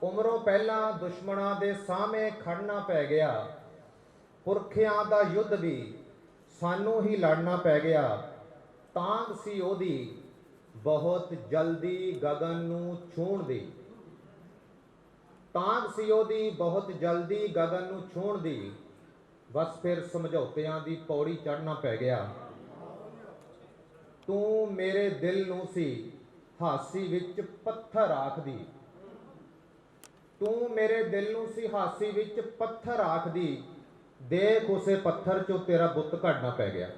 ਉਮਰੋਂ ਪਹਿਲਾਂ ਦੁਸ਼ਮਣਾਂ ਦੇ ਸਾਹਮਣੇ ਖੜਨਾ ਪੈ ਗਿਆ, ਪੁਰਖਿਆਂ ਦਾ ਯੁੱਧ ਵੀ ਸਾਨੂੰ ਹੀ ਲੜਨਾ ਪੈ ਗਿਆ। ਤਾਂਘ ਸੀ ਉਹਦੀ ਬਹੁਤ ਜਲਦੀ ਗਗਨ ਨੂੰ ਛੂਹਣ ਦੀ। ਤਾਂਘ ਸੀ ਉਹਦੀ ਬਹੁਤ ਜਲਦੀ ਗਗਨ ਨੂੰ ਛੂਹਣ ਦੀ। ਬਸ ਫਿਰ ਸਮਝੌਤਿਆਂ ਦੀ ਪੌੜੀ ਚੜ੍ਹਨਾ ਪੈ ਗਿਆ। ਤੂੰ ਮੇਰੇ ਦਿਲ ਨੂੰ ਸੀ ਹਾਸੀ ਵਿੱਚ ਪੱਥਰ ਆਖਦੀ। ਤੂੰ ਮੇਰੇ ਦਿਲ ਨੂੰ ਸੀ ਹਾਸੀ ਵਿੱਚ ਪੱਥਰ ਆਖਦੀ। ਦੇਖ ਉਸੇ ਪੱਥਰ ਚੋਂ ਤੇਰਾ ਬੁੱਤ ਘੜਨਾ ਪੈ ਗਿਆ।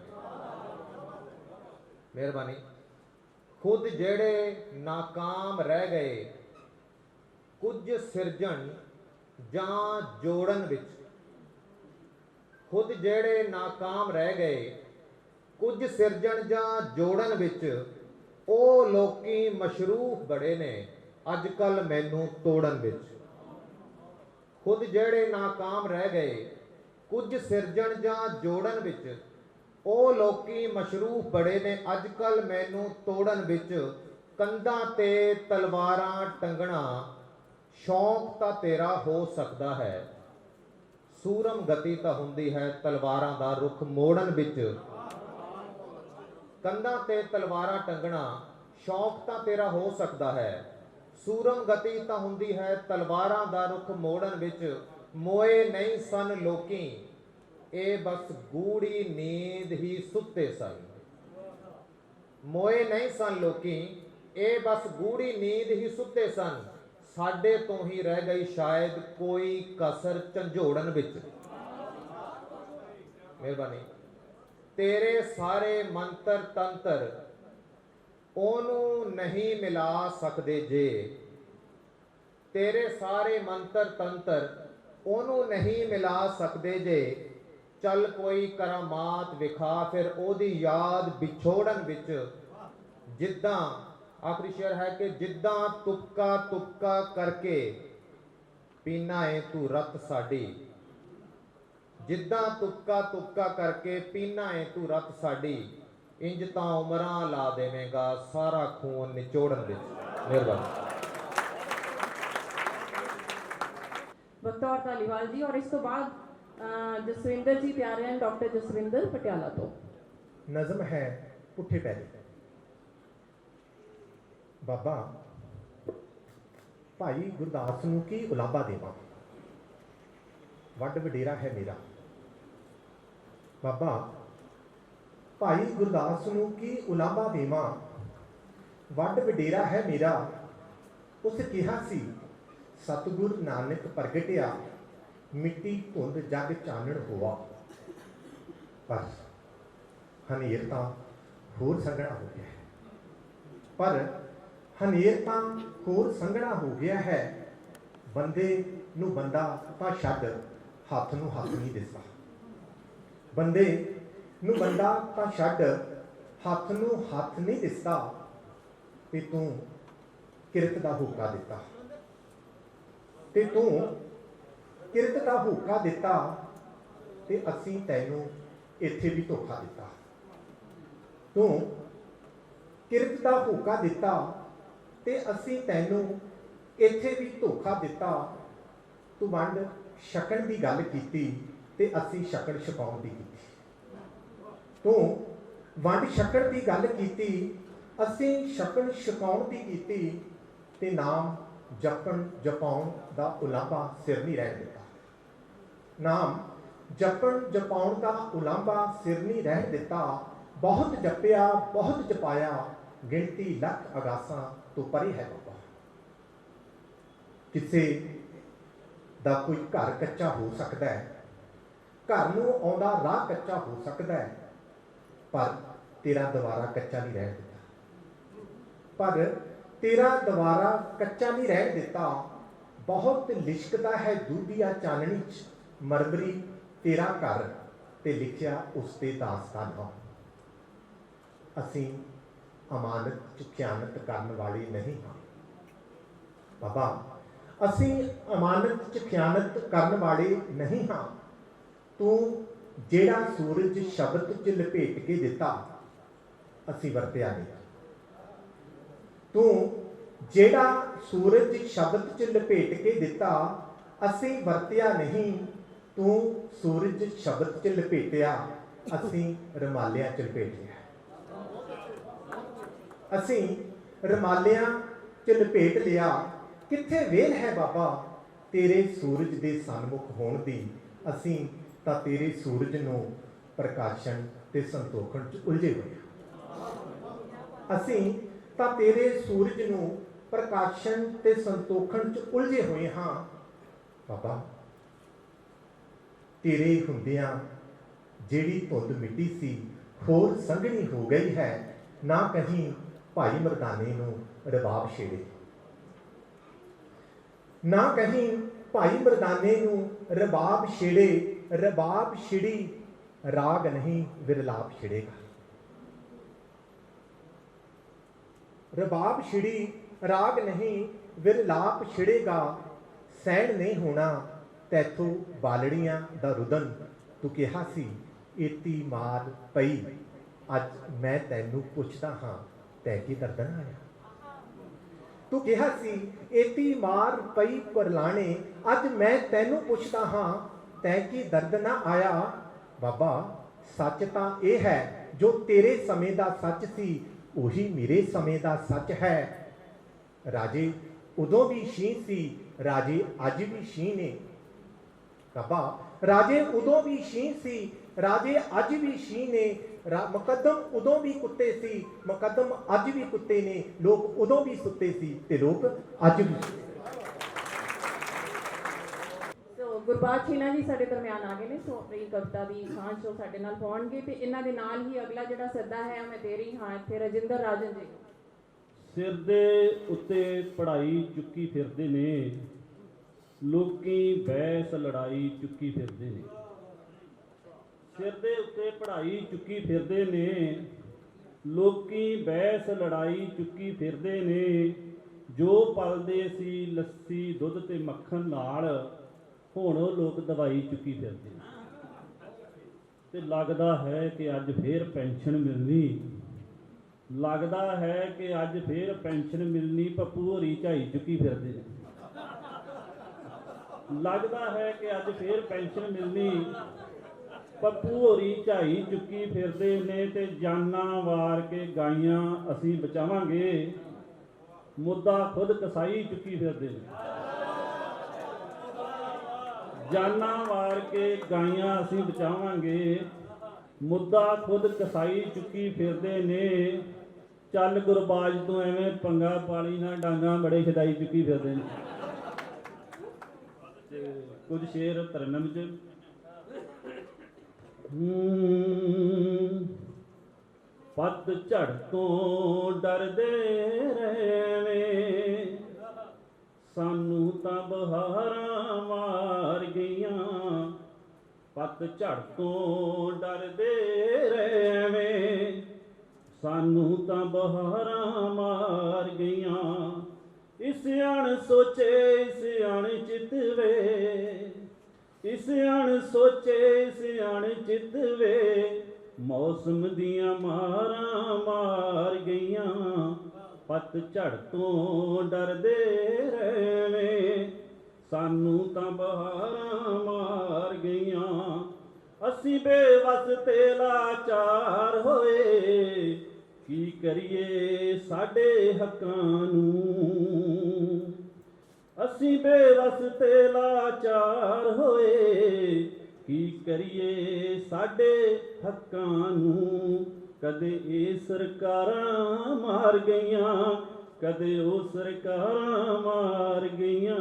ਮਿਹਰਬਾਨੀ। ਖੁਦ ਜਿਹੜੇ ਨਾਕਾਮ ਰਹਿ ਗਏ ਕੁਝ ਸਿਰਜਣ ਜਾਂ ਜੋੜਨ ਵਿੱਚ। ਖੁਦ ਜਿਹੜੇ ਨਾਕਾਮ ਰਹਿ ਗਏ ਕੁਝ ਸਿਰਜਣ ਜਾਂ ਜੋੜਨ ਵਿੱਚ, ਉਹ ਲੋਕੀ ਮਸ਼ਰੂਫ ਬੜੇ ਨੇ ਅੱਜ ਕੱਲ ਮੈਨੂੰ ਤੋੜਨ ਵਿੱਚ। ਖੁਦ ਜਿਹੜੇ ਨਾਕਾਮ ਰਹਿ ਗਏ ਕੁਝ ਸਿਰਜਣ ਜਾਂ ਜੋੜਨ ਵਿੱਚ, ਉਹ ਲੋਕੀ ਮਸ਼ਰੂਫ ਬੜੇ ਨੇ ਅੱਜ ਕੱਲ ਮੈਨੂੰ ਤੋੜਨ ਵਿੱਚ। ਕੰਧਾਂ ਤੇ ਤਲਵਾਰਾਂ ਟੰਗਣਾ ਸ਼ੌਂਕ ਤਾਂ ਤੇਰਾ ਹੋ ਸਕਦਾ ਹੈ, ਸੂਰਮ ਗਤੀ ਤਾਂ ਹੁੰਦੀ ਹੈ ਤਲਵਾਰਾਂ ਦਾ ਰੁਖ ਮੋੜਨ ਵਿੱਚ। ਕੰਧਾਂ ਤੇ ਤਲਵਾਰਾਂ ਟੰਗਣਾ ਸ਼ੌਂਕ ਤਾਂ ਤੇਰਾ ਹੋ ਸਕਦਾ ਹੈ, ਸੂਰਮ ਗਤੀ ਤਾਂ ਹੁੰਦੀ ਹੈ ਤਲਵਾਰਾਂ ਦਾ ਰੁਖ ਮੋੜਨ ਵਿੱਚ। ਮੋਏ ਨਹੀਂ ਸਨ ਲੋਕੀ ਇਹ ਬਸ ਗੂੜੀ ਨੀਂਦ ਹੀ ਸੁੱਤੇ ਸਨ। ਮੋਏ ਨਹੀਂ ਸਨ ਲੋਕੀ ਇਹ ਬਸ ਗੂੜੀ ਨੀਂਦ ਹੀ ਸੁੱਤੇ ਸਨ। ਸਾਡੇ ਤੋਂ ਹੀ ਰਹਿ ਗਈ ਸ਼ਾਇਦ ਕੋਈ ਕਸਰ ਝੰਜੋੜਨ ਵਿੱਚ। ਮਿਹਰਬਾਨੀ। ਤੇਰੇ ਸਾਰੇ ਮੰਤਰ ਤੰਤਰ ਉਹਨੂੰ ਨਹੀਂ ਮਿਲਾ ਸਕਦੇ ਜੇ। ਤੇਰੇ ਸਾਰੇ ਮੰਤਰ ਤੰਤਰ ਉਹਨੂੰ ਨਹੀਂ ਮਿਲਾ ਸਕਦੇ ਜੇ। ਚੱਲ ਕੋਈ ਕਰਾਮਾਤ ਵਿਖਾ ਫਿਰ ਉਹਦੀ ਯਾਦ ਵਿਛੋੜਨ ਵਿੱਚ। ਜਿੱਦਾਂ ਆਖਰੀ ਸ਼ੇਰ ਹੈ ਕਿ ਜਿੱਦਾਂ ਤੁਪਕਾ ਤੁਪਕਾ ਕਰਕੇ ਪੀਨਾ ਏ ਤੂੰ ਰਤ ਸਾਡੀ। ਜਿੱਦਾਂ ਤੁਪਕਾ ਤੁਪਕਾ ਕਰਕੇ ਪੀਨਾ ਏ ਤੂੰ ਰਤ ਸਾਡੀ। ਇੰਜ ਤਾਂ ਉਮਰਾਂ ਲਾ ਦੇਵੇਂਗਾ ਸਾਰਾ ਖੂਨ ਨਿਚੋੜਨ ਵਿੱਚ। ਮਿਹਰਬਾਨੀ। ਬਖਤੌਰ ਧਾਲੀਵਾਲ ਜੀ, ਔਰ ਇਸ ਤੋਂ ਬਾਅਦ ਜਸਵਿੰਦਰ ਜੀ ਤਿਆਰ ਹਨ, ਡਾਕਟਰ ਜਸਵਿੰਦਰ ਪਟਿਆਲਾ ਤੋਂ। ਨਜ਼ਮ ਹੈ ਪੁੱਠੇ ਪੈਰੀ। ਬਾਬਾ ਭਾਈ ਗੁਰਦਾਸ ਨੂੰ ਕੀ ਉਲਾਂਭਾ ਦੇਵਾਂ, ਵੱਡ ਵਡੇਰਾ ਹੈ ਮੇਰਾ। ਬਾਬਾ ਭਾਈ ਗੁਰਦਾਸ ਨੂੰ ਕੀ ਉਲਾਂਭਾ ਦੇਵਾਂ, ਵੱਡ ਵਡੇਰਾ ਹੈ ਮੇਰਾ। ਉਸ ਕਿਹਾ ਸੀ ਸਤਿਗੁਰ ਨਾਨਕ ਪ੍ਰਗਟਿਆ, ਮਿੱਟੀ ਧੁੰਦ ਜਗ ਚਾਨਣ ਹੋਆ। ਪਰ ਹਨੇਰ ਤਾਂ ਹੋਰ ਸੰਘਣਾ ਹੋ ਗਿਆ ਹੈ। ਪਰ ਹਨੇਰ ਤਾਂ ਹੋਰ ਸੰਘਣਾ ਹੋ ਗਿਆ ਹੈ। ਬੰਦੇ ਨੂੰ ਬੰਦਾ ਤਾਂ ਛੱਡ ਹੱਥ ਨੂੰ ਹੱਥ ਨਹੀਂ ਦਿਸਦਾ। ਬੰਦੇ ਨੂੰ ਬੰਦਾ ਤਾਂ ਛੱਡ ਹੱਥ ਨੂੰ ਹੱਥ ਨਹੀਂ ਦਿਸਦਾ। ਤੇ ਤੂੰ ਕਿਰਤ ਦਾ ਹੋਕਾ ਦਿੱਤਾ। ਤੇ ਤੂੰ ਕਿਰਤ ਦਾ ਹੋਕਾ ਦਿੱਤਾ ਤੇ ਅਸੀਂ ਤੈਨੂੰ ਇੱਥੇ ਵੀ ਧੋਖਾ ਦਿੱਤਾ। ਤੂੰ ਕਿਰਤ ਦਾ ਹੋਕਾ ਦਿੱਤਾ ਤੇ ਅਸੀਂ ਤੈਨੂੰ ਇੱਥੇ ਵੀ ਧੋਖਾ ਦਿੱਤਾ। ਤੂੰ ਵੰਡ ਛਕਣ ਦੀ ਗੱਲ ਕੀਤੀ ਤੇ ਅਸੀਂ ਛਕਣ ਛਕਾਉਣ ਦੀ ਕੀਤੀ। ਤੂੰ ਵੰਡ ਛਕਣ ਦੀ ਗੱਲ ਕੀਤੀ, ਅਸੀਂ ਛਕਣ ਛਕਾਉਣ ਦੀ ਕੀਤੀ। ਤੇ ਨਾਮ ਜਪਣ ਜਪਾਉਣ ਦਾ ਉਲਾਂਭਾ ਸਿਰ ਨਹੀਂ ਰਹਿਣ ਦਿੱਤਾ। ਨਾਮ ਜਪਣ ਜਪਾਉਣ ਦਾ ਉਲਾਂਭਾ ਸਿਰ ਨਹੀਂ ਰਹਿਣ ਦਿੱਤਾ। ਬਹੁਤ ਜਪਿਆ ਬਹੁਤ ਜਪਾਇਆ, ਗਿਣਤੀ ਲੱਖ ਅਗਾਸਾਂ ਤੋਂ ਪਰੇ ਹੈ ਬਾਬਾ। ਕਿਸੇ ਦਾ ਕੋਈ ਘਰ ਕੱਚਾ ਹੋ ਸਕਦਾ ਹੈ, ਘਰ ਨੂੰ ਆਉਂਦਾ ਰਾਹ ਕੱਚਾ ਹੋ ਸਕਦਾ ਹੈ, ਪਰ ਤੇਰਾ ਦੁਆਰਾ ਕੱਚਾ ਨਹੀਂ ਰਹਿਣ ਦਿੱਤਾ। ਪਰ ਤੇਰਾ ਦੁਆਰਾ ਕੱਚਾ ਨਹੀਂ ਰਹਿਣ ਦਿੱਤਾ। ਬਹੁਤ ਲਿਸ਼ਕਦਾ ਹੈ ਦੂਧੀਆ ਚਾਨਣੀ 'ਚ ਮਰਮਰੀ ਤੇਰਾ ਘਰ, ਤੇ ਲਿਖਿਆ ਉਸ ਤੇ ਦਾਸਤਾਨ। ਅਸੀਂ ਅਮਾਨਤ 'ਚ ਖਿਆਨਤ ਕਰਨ ਵਾਲੇ ਨਹੀਂ ਹਾਂ ਬਾਬਾ। ਅਸੀਂ ਅਮਾਨਤ 'ਚ ਖਿਆਨਤ ਕਰਨ ਵਾਲੇ ਨਹੀਂ ਹਾਂ। ਤੂੰ ਜਿਹੜਾ ਸੂਰਜ ਸ਼ਬਦ 'ਚ ਲਪੇਟ ਕੇ ਦਿੱਤਾ, ਅਸੀਂ ਵਰਤਿਆ ਨਹੀਂ। ਤੂੰ ਜਿਹੜਾ ਸੂਰਜ ਸ਼ਬਦ 'ਚ ਲਪੇਟ ਕੇ ਦਿੱਤਾ, ਅਸੀਂ ਵਰਤਿਆ ਨਹੀਂ। ਤੂੰ ਸੂਰਜ ਸ਼ਬਦ 'ਚ ਲਪੇਟਿਆ, ਅਸੀਂ ਰੁਮਾਲਿਆਂ 'ਚ ਲਪੇਟ ਲਿਆ। ਅਸੀਂ ਰਮਾਲਿਆਂ 'ਚ ਲਪੇਟ ਲਿਆ। ਕਿੱਥੇ ਵੇਲ ਹੈ ਬਾਬਾ ਤੇਰੇ ਸੂਰਜ ਦੇ ਸਨਮੁਖ ਹੋਣ ਦੀ। ਅਸੀਂ ਤਾਂ ਤੇਰੇ ਸੂਰਜ ਨੂੰ ਪ੍ਰਕਾਸ਼ਨ ਤੇ ਸੰਤੋਖਣ 'ਚ ਉਲਝੇ ਹੋਏ ਹਾਂ। ਅਸੀਂ ਤਾਂ ਤੇਰੇ ਸੂਰਜ ਨੂੰ ਪ੍ਰਕਾਸ਼ਨ ਤੇ ਸੰਤੋਖਣ 'ਚ ਉਲਝੇ ਹੋਏ ਹਾਂ। ਬਾਬਾ ਤੇਰੇ ਹੁੰਦਿਆਂ ਜਿਹੜੀ ਧੁੰਦ ਮਿੱਟੀ ਸੀ ਹੋਰ ਸੰਘਣੀ ਹੋ ਗਈ ਹੈ। ਨਾ ਕਹੀਂ ਭਾਈ ਮਰਦਾਨੇ ਨੂੰ ਰਬਾਬ ਛੇੜੇ, ਨਾ ਕਹੀਂ ਭਾਈ ਮਰਦਾਨੇ ਨੂੰ ਰਬਾਬ ਛੇੜੇ। ਰਬਾਬ ਛਿੜੀ ਰਾਗ ਨਹੀਂ ਵਿਰਲਾਪ ਛਿੜੇਗਾ। ਰਬਾਬ ਛਿੜੀ ਰਾਗ ਨਹੀਂ ਵਿਰਲਾਪ ਛਿੜੇਗਾ। ਸਹਿਣ ਨਹੀਂ ਹੋਣਾ ਤੈਥੋਂ ਬਾਲੜੀਆਂ ਦਾ ਰੁਦਨ। ਤੂੰ ਕਿਹਾ ਸੀ ਏਤੀ ਮਾਰ ਪਈ, ਅੱਜ ਮੈਂ ਤੈਨੂੰ ਪੁੱਛਦਾ ਹਾਂ ਤੈ ਕੀ ਦਰਦਨ ਆਇਆ। ਤੂੰ ਕਿਹਾ ਸੀ ਏਤੀ ਮਾਰ ਪਈ ਪਰਲਾਣੇ, ਅੱਜ ਮੈਂ ਤੈਨੂੰ ਪੁੱਛਦਾ ਹਾਂ ਤੈ ਕੀ ਦਰਦ ਨਾ ਆਇਆ। ਬਾਬਾ ਸੱਚ ਤਾਂ ਇਹ ਹੈ ਜੋ ਤੇਰੇ ਸਮੇਂ ਦਾ ਸੱਚ ਸੀ ਉਹੀ ਮੇਰੇ ਸਮੇਂ ਦਾ ਸੱਚ ਹੈ। ਰਾਜੇ ਉਦੋਂ ਵੀ ਸ਼ੀਂਹ ਸੀ, ਰਾਜੇ ਅੱਜ ਵੀ ਸ਼ੀਂਹ ਨੇ। ਬਾਬਾ ਰਾਜੇ ਉਦੋਂ ਵੀ ਸ਼ੀਂਹ ਸੀ, ਰਾਜੇ ਅੱਜ ਵੀ ਸ਼ੀਂਹ ਨੇ। ਮੁਕੱਦਮ ਉਦੋਂ ਵੀ ਕੁੱਤੇ ਸੀ, ਮੁਕੱਦਮ ਅੱਜ ਵੀ ਕੁੱਤੇ ਨੇ। ਲੋਕ ਉਦੋਂ ਵੀ ਸੁੱਤੇ ਸੀ ਤੇ ਲੋਕ ਅੱਜ ਵੀ। ਸੋ ਗੁਰਬਾਜ ਛੀਨਾ ਜੀ ਸਾਡੇ ਦਰਮਿਆਨ ਆ ਗਏ ਨੇ। ਸੋ ਆਪਣੀ ਕਵਿਤਾ ਦੀ ਸਾਂਝ ਉਹ ਸਾਡੇ ਨਾਲ ਪਾਉਣਗੇ ਤੇ ਇਹਨਾਂ ਦੇ ਨਾਲ ਹੀ ਅਗਲਾ ਜਿਹੜਾ ਸੱਦਾ ਹੈ ਮੈਂ ਦੇ ਰਹੀ ਹਾਂ ਇੱਥੇ ਰਜਿੰਦਰ ਰਾਜਨ ਜੀ। ਸਿਰ ਦੇ ਉੱਤੇ ਪੜ੍ਹਾਈ ਚੁੱਕੀ ਫਿਰਦੇ ਨੇ, ਲੋਕੀ ਬਹਿਸ ਲੜਾਈ ਚੁੱਕੀ ਫਿਰਦੇ ਨੇ। ਸਿਰ ਦੇ ਉੱਤੇ ਪੜ੍ਹਾਈ ਚੁੱਕੀ ਫਿਰਦੇ ਨੇ, ਲੋਕੀ ਬਹਿਸ ਲੜਾਈ ਚੁੱਕੀ ਫਿਰਦੇ ਨੇ। ਜੋ ਪਲਦੇ ਸੀ ਲੱਸੀ ਦੁੱਧ ਤੇ ਮੱਖਣ ਨਾਲ, ਹੁਣ ਉਹ ਲੋਕ ਦਵਾਈ ਚੁੱਕੀ ਫਿਰਦੇ ਨੇ। ਤੇ ਲੱਗਦਾ ਹੈ ਕਿ ਅੱਜ ਫੇਰ ਪੈਨਸ਼ਨ ਮਿਲਣੀ, ਲੱਗਦਾ ਹੈ ਕਿ ਅੱਜ ਫੇਰ ਪੈਨਸ਼ਨ ਮਿਲਣੀ। ਪੱਪੂ ਹੋਰੀ ਝਾਈ ਚੁੱਕੀ ਫਿਰਦੇ ਨੇ। ਲੱਗਦਾ ਹੈ ਕਿ ਅੱਜ ਫੇਰ ਪੈਨਸ਼ਨ ਮਿਲਣੀ, ਪੱਪੂ ਹੋਰੀ ਝਾਈ ਚੁੱਕੀ ਫਿਰਦੇ ਨੇ। ਤੇ ਜਾਨਾਂ ਵਾਰ ਕੇ ਗਾਈਆਂ ਅਸੀਂ ਬਚਾਵਾਂਗੇ, ਮੁੱਦਾ ਖੁਦ ਕਸਾਈ ਚੁੱਕੀ ਫਿਰਦੇ ਨੇ। ਜਾਨਾਂ ਵਾਰ ਕੇ ਗਾਈਆਂ ਅਸੀਂ ਬਚਾਵਾਂਗੇ, ਮੁੱਦਾ ਖੁਦ ਕਸਾਈ ਚੁੱਕੀ ਫਿਰਦੇ ਨੇ। ਚੱਲ ਗੁਰਬਾਜ ਤੋਂ ਐਵੇਂ ਪੰਗਾ ਪਾਲੀ ਨਾ, ਡਾਂਗਾ ਬੜੇ ਛਡਾਈ ਚੁੱਕੀ ਫਿਰਦੇ ਨੇ। ਤੇ ਕੁਝ ਸ਼ੇਰ ਤਰਨਮ ਚ ਪੱਤ ਝੜ ਤੋਂ ਡਰਦੇ ਰਹਿਵੇਂ, ਸਾਨੂੰ ਤਾਂ ਬਹਾਰਾਂ ਮਾਰ ਗਈਆਂ। ਪੱਤ ਝੜ ਤੋਂ ਡਰਦੇ ਰਹਿਵੇਂ, ਸਾਨੂੰ ਤਾਂ ਬਹਾਰਾਂ ਮਾਰ ਗਈਆਂ। ਇਸ ਅਣ ਸੋਚੇ ਇਸ ਅਣ ਚਿਤਵੇ, ਇਸ ਅਣ ਸੋਚੇ ਇਸ ਅਣ ਚਿਤਵੇ, ਮੌਸਮ ਦੀਆਂ ਮਾਰਾਂ ਮਾਰ ਗਈਆਂ। ਪੱਤ ਝੜ ਤੋਂ ਡਰਦੇ ਰਹਿਵੇਂ, ਸਾਨੂੰ ਤਾਂ ਬਹਾਰਾਂ ਮਾਰ ਗਈਆਂ। ਅਸੀਂ ਬੇਵਸ ਤੇ ਲਾਚਾਰ ਹੋਏ, ਕੀ ਕਰੀਏ ਸਾਡੇ ਹੱਕਾਂ ਨੂੰ। ਅਸੀਂ ਬੇਵਸ ਤੇ ਲਾਚਾਰ ਹੋਏ, ਕੀ ਕਰੀਏ ਸਾਡੇ ਹੱਕਾਂ ਨੂੰ। ਕਦੇ ਇਹ ਸਰਕਾਰਾਂ ਮਾਰ ਗਈਆਂ, ਕਦੇ ਉਹ ਸਰਕਾਰਾਂ ਮਾਰ ਗਈਆਂ।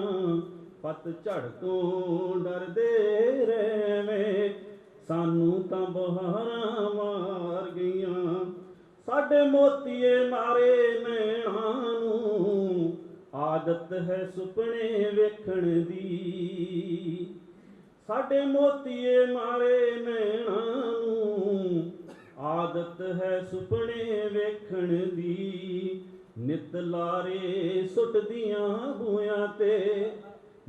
ਪੱਤ ਝੜ ਤੋਂ ਡਰਦੇ ਰਹਿਵੇਂ, ਸਾਨੂੰ ਤਾਂ ਬਹਾਰਾਂ ਮਾਰ ਗਈਆਂ। ਸਾਡੇ ਮੋਤੀਏ ਮਾਰੇ ਨੈਣਾਂ ਨੂੰ, ਆਦਤ ਹੈ ਸੁਪਨੇ ਵੇਖਣ ਦੀ। ਸਾਡੇ ਮੋਤੀਏ ਮਾਰੇ ਨੈਣਾਂ ਨੂੰ, ਆਦਤ ਹੈ ਸੁਪਨੇ ਵੇਖਣ ਦੀ। ਨਿਤ ਲਾਰੇ ਸੁੱਟਦੀਆਂ ਬੂਆਂ ਤੇ,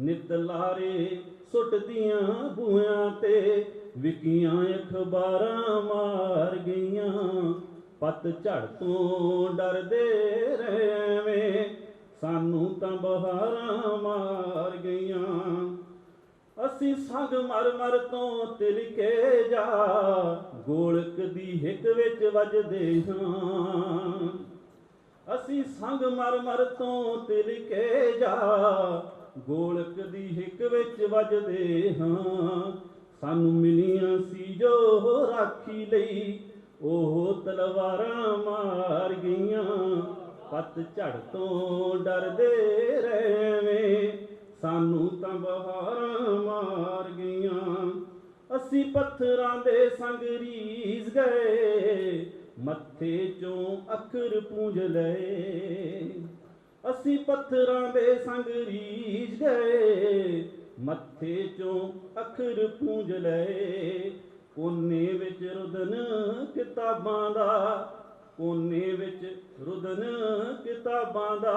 ਨਿਤ ਲਾਰੇ ਸੁੱਟਦੀਆਂ ਬੂਆਂ ਤੇ, ਵਿਕੀਆਂ ਅਖਬਾਰਾਂ ਮਾਰ ਗਈਆਂ। ਪੱਤ ਝੜ ਤੋਂ ਡਰਦੇ ਰਹਿਵੇਂ, ਸਾਨੂੰ ਤਾਂ ਬਹਾਰਾਂ ਮਾਰ ਗਈਆਂ। ਅਸੀਂ ਸੰਗ ਮਰ ਮਰ ਤੋਂ ਤਿਲਕੇ ਜਾ, ਗੋਲਕ ਦੀ ਹਿੱਕ ਵਿੱਚ ਵੱਜਦੇ ਹਾਂ। ਅਸੀਂ ਸੰਗ ਮਰ ਮਰ ਤੋਂ ਤਿਲਕੇ ਜਾ ਗੋਲਕ ਦੀ ਹਿੱਕ ਵਿੱਚ ਵੱਜਦੇ ਹਾਂ। ਸਾਨੂੰ ਮਿਲੀਆਂ ਸੀ ਜੋ ਰਾਖੀ ਲਈ ਉਹ ਤਲਵਾਰਾਂ ਮਾਰ ਗਈਆਂ। ਪੱਤ ਝੜ ਤੋਂ ਡਰਦੇ ਰਹਿਵੇਂ ਸਾਨੂੰ ਤਾਂ ਬਹਾਰਾਂ ਮਾਰ ਗਈਆਂ। ਅਸੀਂ ਪੱਥਰਾਂ ਦੇ ਸੰਗ ਰੀਸ ਗਏ ਮੱਥੇ ਚੋਂ ਅੱਖਰ ਪੂੰਝ ਲਏ। ਅਸੀਂ ਪੱਥਰਾਂ ਦੇ ਸੰਗ ਰੀਸ ਗਏ ਮੱਥੇ ਚੋਂ ਅੱਖਰ ਪੂੰਝ ਲਏ। ਕੋਨੇ ਵਿੱਚ ਰੁਦਨ ਕਿਤਾਬਾਂ ਦਾ ਕੋਨੇ ਵਿੱਚ ਰੁਦਨ ਕਿਤਾਬਾਂ ਦਾ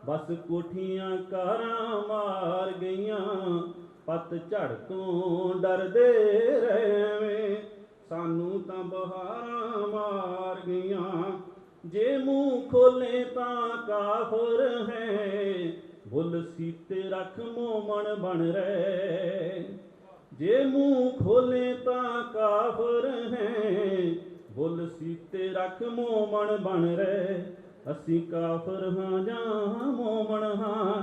ਬਸ ਕੋਠੀਆਂ ਕਾਰਾਂ ਮਾਰ ਗਈਆਂ। ਪੱਤ ਝੜ ਤੋਂ ਡਰਦੇ ਰਹਿਵੇਂ ਸਾਨੂੰ ਤਾਂ ਬਹਾਰਾਂ ਮਾਰ ਗਈਆਂ। ਜੇ ਮੂੰਹ ਖੋਲੇ ਤਾਂ ਕਾਫਰ ਹੈ ਬੁੱਲ ਸੀਤੇ ਰੱਖ ਮੋਮਣ ਬਣ ਰਹੇ। ਜੇ ਮੂੰਹ ਖੋਲੇ ਤਾਂ ਕਾਫਰ ਹੈ ਬੁੱਲ ਸੀਤੇ ਰੱਖ ਮੋਮਣ ਬਣ ਰਹੇ। ਅਸੀਂ ਕਾਫਰ ਹਾਂ ਜਾਂ ਮੋਮਣ ਹਾਂ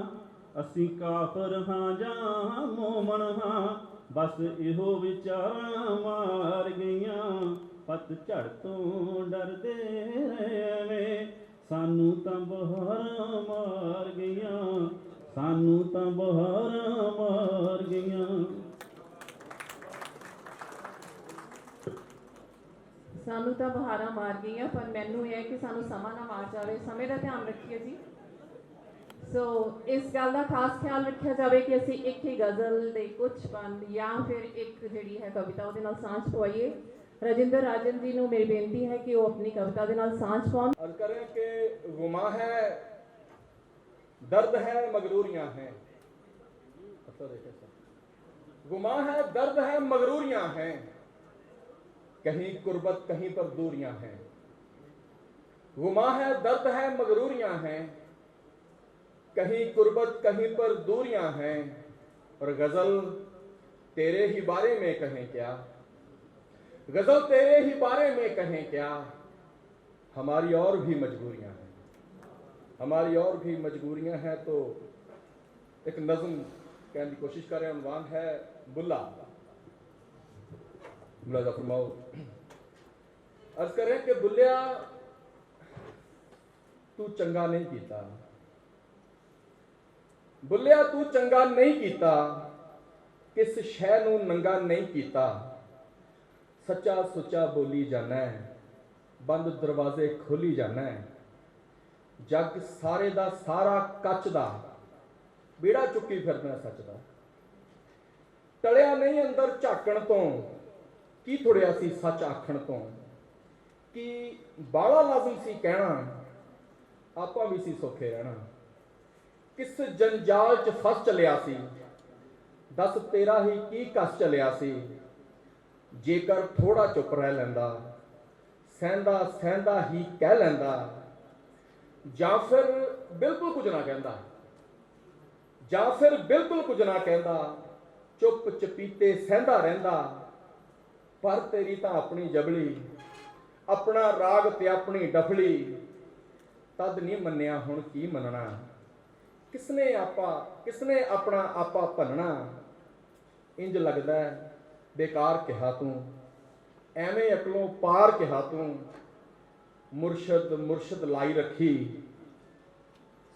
ਅਸੀਂ ਕਾਫਰ ਹਾਂ ਜਾਂ ਮੋਮਣ ਹਾਂ ਬਸ ਇਹੋ ਵਿਚਾਰਾਂ ਮਾਰ ਗਈਆਂ। ਪੱਤ ਝੜ ਤੋਂ ਡਰਦੇ ਰਹਿਵੇਂ ਸਾਨੂੰ ਤਾਂ ਬਹਾਰਾਂ ਮਾਰ ਗਈਆਂ। ਸਾਨੂੰ ਤਾਂ ਬਹਾਰਾਂ ਮਾਰ ਗਈਆਂ। ਸਾਨੂੰ ਤਾਂ ਬਹਾਰਾਂ ਮਾਰ ਗਈਆਂ, ਪਰ ਮੈਨੂੰ ਇਹ ਹੈ ਕਿ ਸਾਨੂੰ ਸਮਾਂ ਨਾ ਮਾਰ ਜਾਵੇ। ਸਮੇਂ ਦਾ ਧਿਆਨ ਰੱਖੀਏ ਜੀ। ਸੋ ਇਸ ਗੱਲ ਦਾ ਖਾਸ ਖਿਆਲ ਰੱਖਿਆ ਜਾਵੇ ਕਿ ਅਸੀਂ ਇੱਕ ਹੀ ਗਜ਼ਲ ਦੇ ਕੁਝ ਬੰਦ ਜਾਂ ਫਿਰ ਇੱਕ ਜਿਹੜੀ ਹੈ ਕਵਿਤਾ ਉਹਦੇ ਨਾਲ ਸਾਂਝ ਪਵਾਈਏ। राजेंद्र राजन जी ਨੂੰ ਮੇਰੀ ਬੇਨਤੀ ਹੈ ਕਿ ਉਹ ਆਪਣੀ ਕਵਿਤਾ ਦੇ ਨਾਲ ਸਾਂਝ ਪਾਉਣ। अर्ज करें कि गुमा है दर्द है मगरूरियां हैं। गुमा है दर्द है मगरूरियां हैं कहीं कुर्बत कहीं पर दूरियां हैं। गुमा है दर्द है मगरूरियां हैं कहीं कुर्बत कहीं पर दूरियां हैं। और गजल तेरे ही बारे में कहें क्या गजल तेरे ही बारे में कहें क्या हमारी और भी मजबूरियां हैं हमारी और भी मजबूरियां हैं। तो एक नज़म कहने की कोशिश करें। उन्वान है बुल्ला। मुलाजा फरमाओ। अर्ज करें कि बुल्लिया तू चंगा नहीं कीता बुल्लिया तू चंगा नहीं कीता किस शै नूं नंगा नहीं कीता। सच्चा सुच्चा बोली जाना है बंद दरवाजे खोली जाना है। जग सारे दा सारा कच दा बेड़ा चुकी फिरना सच दा। टलिया नहीं अंदर झाकण तो की थोड़िया सी सच आखण तो कि बाला लाजम सी कहना आपां भी सी सौखे रहना। किस जंजाल च फस चलिया सी दस तेरा ही की कस चलिया सी। जेकर थोड़ा चुप रह लैंदा सहंदा सहंदा ही कह लैंदा जां फिर बिल्कुल कुछ ना कहंदा जां फिर बिल्कुल कुछ ना कहंदा चुप चपीते सहंदा रहिंदा। पर तेरी तां अपनी जबली अपना राग ते अपनी डफली तद नहीं मन्निया हुण की मनना। किसने अपना आपा भनना। इंज लगदा बेकार कहा तू एवें अकलों पार कहा तू। मुरशद मुरशद लाई रखी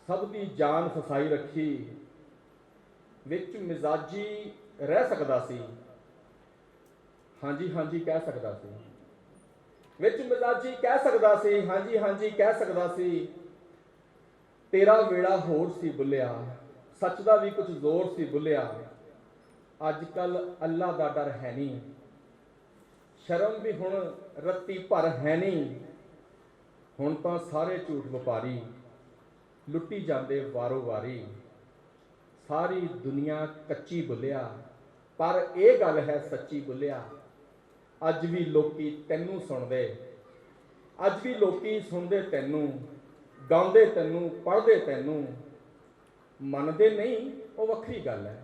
सब दी जान फसाई रखी। विच मिजाजी रह सकदा सी हाँ जी कह सकदा सी। विच मिजाजी कह सकदा सी हाँ जी कह सकदा सी। तेरा वेड़ा होर सी बुलिया सच दा भी कुछ जोर सी बुलिया। अजकल अल्लाह दा डर है नहीं शर्म भी हुण रत्ती भर है नहीं। हुण तां सारे झूठ व्यापारी लुट्टी जांदे वारो वारी। सारी दुनिया कच्ची बुलिया पर यह गल है सच्ची बुलिया। अज भी लोकी तैनू सुनदे अज भी लोकी सुनदे तैनू गाउंदे तैनू पढ़दे तैनू। मनदे नहीं वो वक्री गल है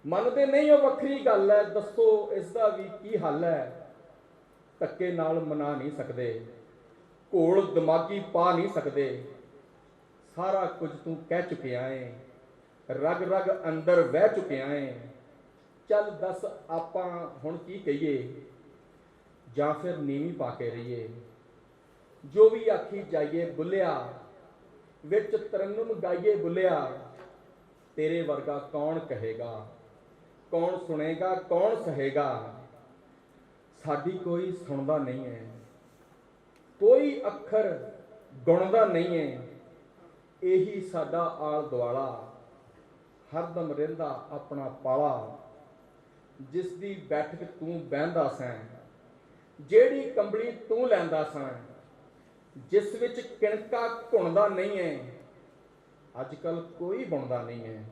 मनदे नहीं वो वक्री गल है। दसो इसका भी की हल है धक्के नाल मना नहीं सकते ਘੋਲ ਦਿਮਾਗੀ ਪਾ ਨਹੀਂ ਸਕਦੇ। ਸਾਰਾ ਕੁਝ ਤੂੰ ਕਹਿ ਚੁੱਕਿਆ ਏ, ਰਗ ਰਗ ਅੰਦਰ ਵਹਿ ਚੁੱਕਿਆ ਏ। ਚੱਲ ਦੱਸ ਆਪਾਂ ਹੁਣ ਕੀ ਕਹੀਏ, ਜਾਂ ਫਿਰ ਨੀਵੀਂ ਪਾ ਕੇ ਰਹੀਏ। ਜੋ ਵੀ ਆਖੀ ਜਾਈਏ ਬੁੱਲਿਆ, ਵਿੱਚ ਤਰੰਨੁਮ ਗਾਈਏ ਬੁੱਲਿਆ। ਤੇਰੇ ਵਰਗਾ ਕੌਣ ਕਹੇਗਾ, ਕੌਣ ਸੁਣੇਗਾ, ਕੌਣ ਸਹੇਗਾ। ਸਾਡੀ ਕੋਈ ਸੁਣਦਾ ਨਹੀਂ ਹੈ, ਕੋਈ ਅੱਖਰ ਗੁਣਦਾ ਨਹੀਂ ਹੈ। ਇਹੀ ਸਾਡਾ ਆਲ ਦੁਆਲਾ, ਹਰਦਮ ਰਹਿੰਦਾ ਆਪਣਾ ਪਾਲਾ। ਜਿਸ ਦੀ ਬੈਠਕ ਤੂੰ ਬਹਿੰਦਾ ਸੈਂ, ਜਿਹੜੀ ਕੰਬਲੀ ਤੂੰ ਲੈਂਦਾ ਸੈਂ, ਜਿਸ ਵਿੱਚ ਕਿਣਕਾ ਘੁਣਦਾ ਨਹੀਂ ਹੈ। ਅੱਜ ਕੱਲ ਕੋਈ ਬੁਣਦਾ ਨਹੀਂ ਹੈ।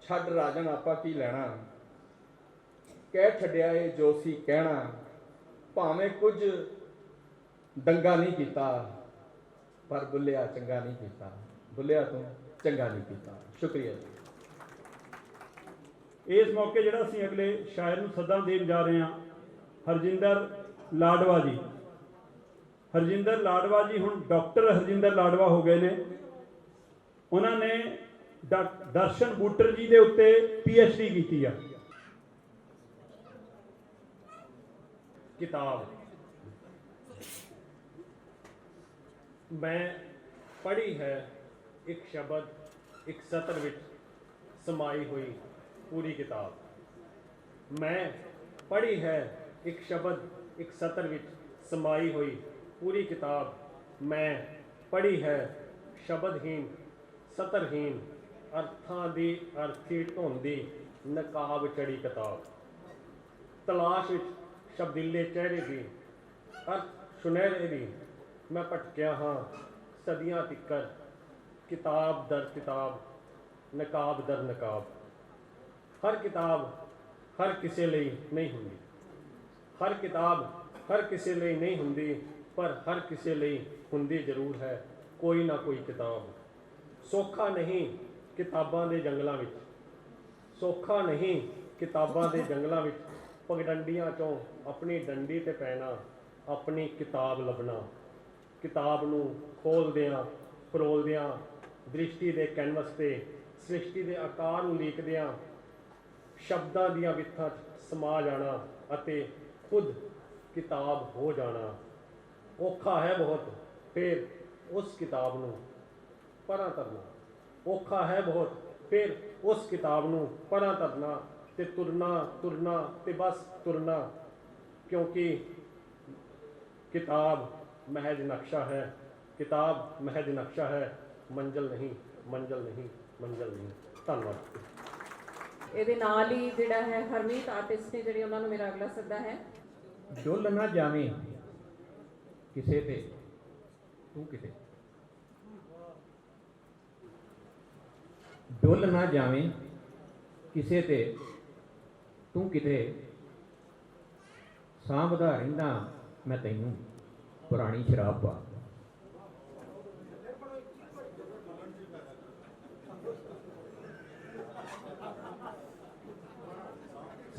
ਛੱਡ ਰਾਜਨ ਆਪਾਂ ਕੀ ਲੈਣਾ, ਕਹਿ ਛੱਡਿਆ ਏ ਜੋ ਸੀ ਕਹਿਣਾ। ਭਾਵੇਂ ਕੁਝ ਦੰਗਾ ਨਹੀਂ ਕੀਤਾ, ਪਰ ਬੁੱਲਿਆ ਚੰਗਾ ਨਹੀਂ ਕੀਤਾ। ਬੁੱਲਿਆ ਤੂੰ ਚੰਗਾ ਨਹੀਂ ਕੀਤਾ। ਸ਼ੁਕਰੀਆ ਜੀ। ਇਸ ਮੌਕੇ ਜਿਹੜਾ ਅਸੀਂ ਅਗਲੇ ਸ਼ਾਇਰ ਨੂੰ ਸੱਦਾ ਦੇਣ ਜਾ ਰਹੇ ਹਾਂ, ਹਰਜਿੰਦਰ ਲਾਡਵਾ ਜੀ। ਹਰਜਿੰਦਰ ਲਾਡਵਾ ਜੀ ਹੁਣ ਡਾਕਟਰ ਹਰਜਿੰਦਰ ਲਾਡਵਾ ਹੋ ਗਏ ਨੇ। ਉਹਨਾਂ ਨੇ ਦਰਸ਼ਨ ਬੂਟਰ ਜੀ ਦੇ ਉੱਤੇ PhD ਕੀਤੀ ਆ। किताब मैं पढ़ी है एक शब्द एक सत्र विच समाई हुई पूरी किताब। मैं पढ़ी है एक शब्द एक सत्र विच समाई हुई पूरी किताब। मैं पढ़ी है शब्दहीन सतरहीन अर्थां दी अर्थी ढोंदी नकाब चढ़ी किताब। तलाश विच शब्दीले चेहरे दी अर्थ सुनहरे दी मैं भटकिया हाँ सदियां तिकर। किताब दर किताब नकाब दर नकाब। हर किताब हर किसी लई नहीं हुंदी, हर किताब हर किसी लई नहीं हुंदी, पर हर किसी लई हुंदी जरूर है कोई ना कोई किताब। सौखा नहीं किताबां दे जंगलां विच, सौखा नहीं किताबां दे जंगलां विच पगडंडियां चों अपनी डंडी ते पैना, अपनी किताब लभना। किताब नूं खोलदियां फरोलदियां दृष्टि दे कैनवस ते सृष्टि दे आकार नूं लीकदियां शब्दां दियां विथां समा जाना अते खुद किताब हो जाना। औखा है बहुत फिर उस किताब नूं परां तरना, औखा है बहुत फिर उस किताब नूं परां तरना ते तुरना तुरना ते बस तुरना। क्योंकि किताब महज नक्शा है, किताब महज नक्शा है, मंजिल नहीं मंजिल नहीं मंजिल नहीं। धन्यवाद। ਇਹਦੇ ਨਾਲ ਹੀ ਜਿਹੜਾ ਹੈ ਹਰਮੀਤ ਆਰਟਿਸਟ ਨੇ ਜਿਹੜੇ ਉਹਨਾਂ ਨੂੰ ਮੇਰਾ ਅਗਲਾ ਸੱਦਾ ਹੈ। ਡੁੱਲ ਨਾ ਜਾਵੇਂ ਕਿਸੇ ਤੇ ਤੂੰ ਕਿਤੇ, ਡੁੱਲ ਨਾ ਜਾਵੇਂ ਕਿਸੇ ਤੇ ਤੂੰ ਕਿਤੇ। ਸਾਂਭਦਾ ਰਹਿੰਦਾ ਮੈਂ ਤੈਨੂੰ ਪੁਰਾਣੀ ਸ਼ਰਾਬ ਪਾ।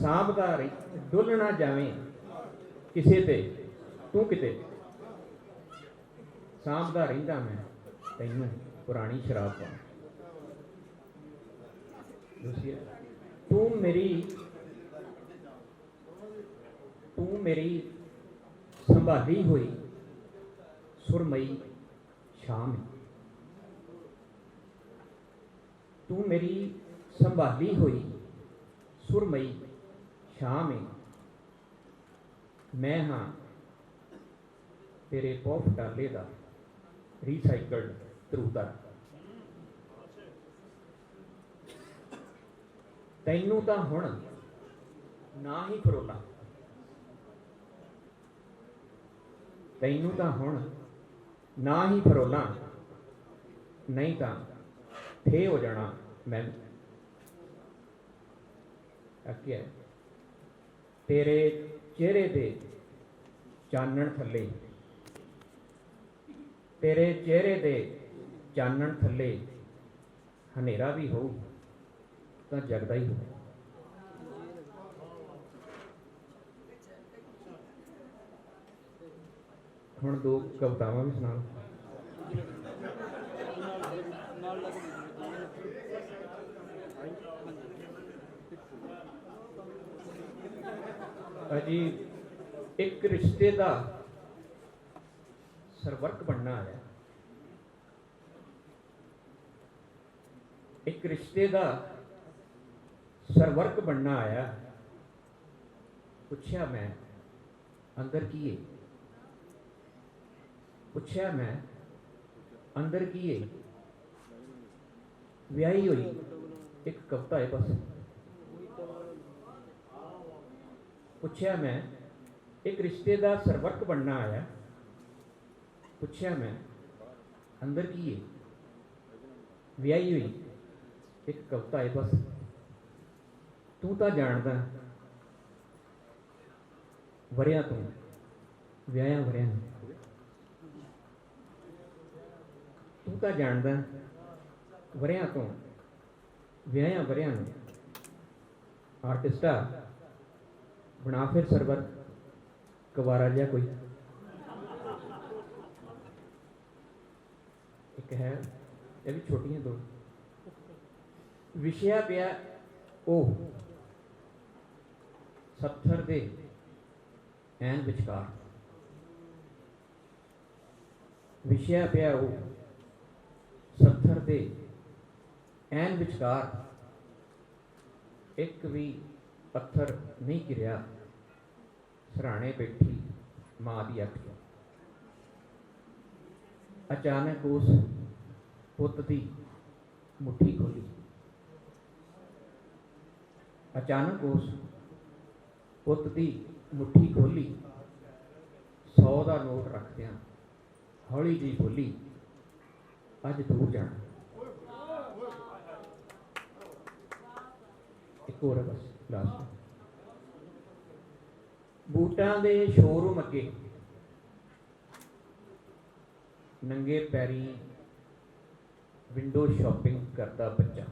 ਸਾਂਭਦਾ ਡੁੱਲ ਨਾ ਜਾਵੇਂ ਕਿਸੇ ਤੇ ਤੂੰ ਕਿਤੇ। ਸਾਂਭਦਾ ਰਹਿੰਦਾ ਮੈਂ ਤੈਨੂੰ ਪੁਰਾਣੀ ਸ਼ਰਾਬ ਪਾ। ਦੂਸਰੀ ਤੂੰ ਮੇਰੀ ਸੰਭਾਲੀ ਹੋਈ ਸੁਰਮਈ ਸ਼ਾਮ। ਤੂੰ ਮੇਰੀ ਸੰਭਾਲੀ ਹੋਈ ਸੁਰਮਈ ਸ਼ਾਮ। ਮੈਂ ਹਾਂ ਤੇਰੇ ਪੌਫ ਡਾਲੇ ਦਾ ਰੀਸਾਈਕਲਡ ਤਰੂਤਰ। ਤੈਨੂੰ ਤਾਂ ਹੁਣ ਨਾ ਹੀ ਫਰੋਲਾ, ਤੈਨੂੰ ਤਾਂ ਹੁਣ ਨਾ ਹੀ ਫਰੋਲਾਂ, ਨਹੀਂ ਤਾਂ ਥੇ ਹੋ ਜਾਣਾ ਮੈਂ। ਆਖਿਆ ਤੇਰੇ ਚਿਹਰੇ ਦੇ ਚਾਨਣ ਥੱਲੇ, ਤੇਰੇ ਚਿਹਰੇ ਦੇ ਚਾਨਣ ਥੱਲੇ ਹਨੇਰਾ ਵੀ ਹੋਊ ਤਾਂ ਜਗਦਾ ਹੀ ਹੋਊ। ਹੁਣ ਦੋ ਕਵਿਤਾਵਾਂ ਵੀ ਸੁਣਾ ਲਓ। ਅਜੀ ਇੱਕ ਰਿਸ਼ਤੇ ਦਾ ਸਰਵਰਕ ਬਣਨਾ ਆਇਆ। ਇੱਕ ਰਿਸ਼ਤੇ ਦਾ ਸਰਵਰਕ ਬਣਨਾ ਆਇਆ। ਪੁੱਛਿਆ ਮੈਂ ਅੰਦਰ ਕੀ ਹੈ? ਪੁੱਛਿਆ ਮੈਂ ਅੰਦਰ ਕੀ ਹੈ? ਵਿਆਹੀ ਹੋਈ ਇੱਕ ਕਵਿਤਾ ਹੈ ਬਸ। ਪੁੱਛਿਆ ਮੈਂ ਇੱਕ ਰਿਸ਼ਤੇ ਦਾ ਸਰਵਰਕ ਬਣਨਾ ਆਇਆ। ਪੁੱਛਿਆ ਮੈਂ ਅੰਦਰ ਕੀ ਹੈ? ਵਿਆਹੀ ਹੋਈ ਇੱਕ ਕਵਿਤਾ ਹੈ ਬਸ। ਤੂੰ ਤਾਂ ਜਾਣਦਾ ਵਰਿਆਂ ਤੋਂ ਵਿਆਹਿਆ ਵਰਿਆਂ ਨੂੰ। ਤੂੰ ਤਾਂ ਜਾਣਦਾ ਵਰਿਆਂ ਤੋਂ ਵਿਆਹਿਆ ਵਰਿਆਂ ਨੂੰ। ਆਰਟਿਸਟਾ ਬਣਾ ਫਿਰ ਸਰਵਰ ਕੁਵਾਰਾ ਜਿਹਾ ਕੋਈ। ਇੱਕ ਹੈ, ਇਹ ਵੀ ਛੋਟੀਆਂ ਦੋ। ਵਿਛਿਆ ਪਿਆ ਉਹ ਸੱਥਰ ਦੇ ਐਨ ਵਿਚਕਾਰ। ਵਿਛਿਆ ਪਿਆ ਉਹ ਸੱਥਰ ਦੇ ਐਨ ਵਿਚਕਾਰ। ਇੱਕ ਵੀ ਪੱਥਰ ਨਹੀਂ ਗਿਰਿਆ ਸਰਾਣੇ ਬੈਠੀ ਮਾਂ ਦੀ ਅੱਖ ਤੋਂ। ਅਚਾਨਕ ਉਸ ਪੁੱਤ ਦੀ ਮੁੱਠੀ ਖੋਲੀ। ਅਚਾਨਕ ਉਸ ਪੁੱਤ ਦੀ ਮੁੱਠੀ ਖੋਲੀ। 100 ਦਾ ਨੋਟ ਰੱਖਦਿਆਂ ਹੌਲੀ ਜਿਹੀ ਬੋਲੀ, ਅੱਜ ਦੂਰ ਜਾਣਾ। ਇੱਕ ਹੋਰ ਹੈ ਬਸ ਲਾਸਟ। ਬੂਟਾਂ ਦੇ ਸ਼ੋਰੂਮ ਅੱਗੇ ਨੰਗੇ ਪੈਰੀਂ ਵਿੰਡੋ ਸ਼ਾਪਿੰਗ ਕਰਦਾ ਬੱਚਾ।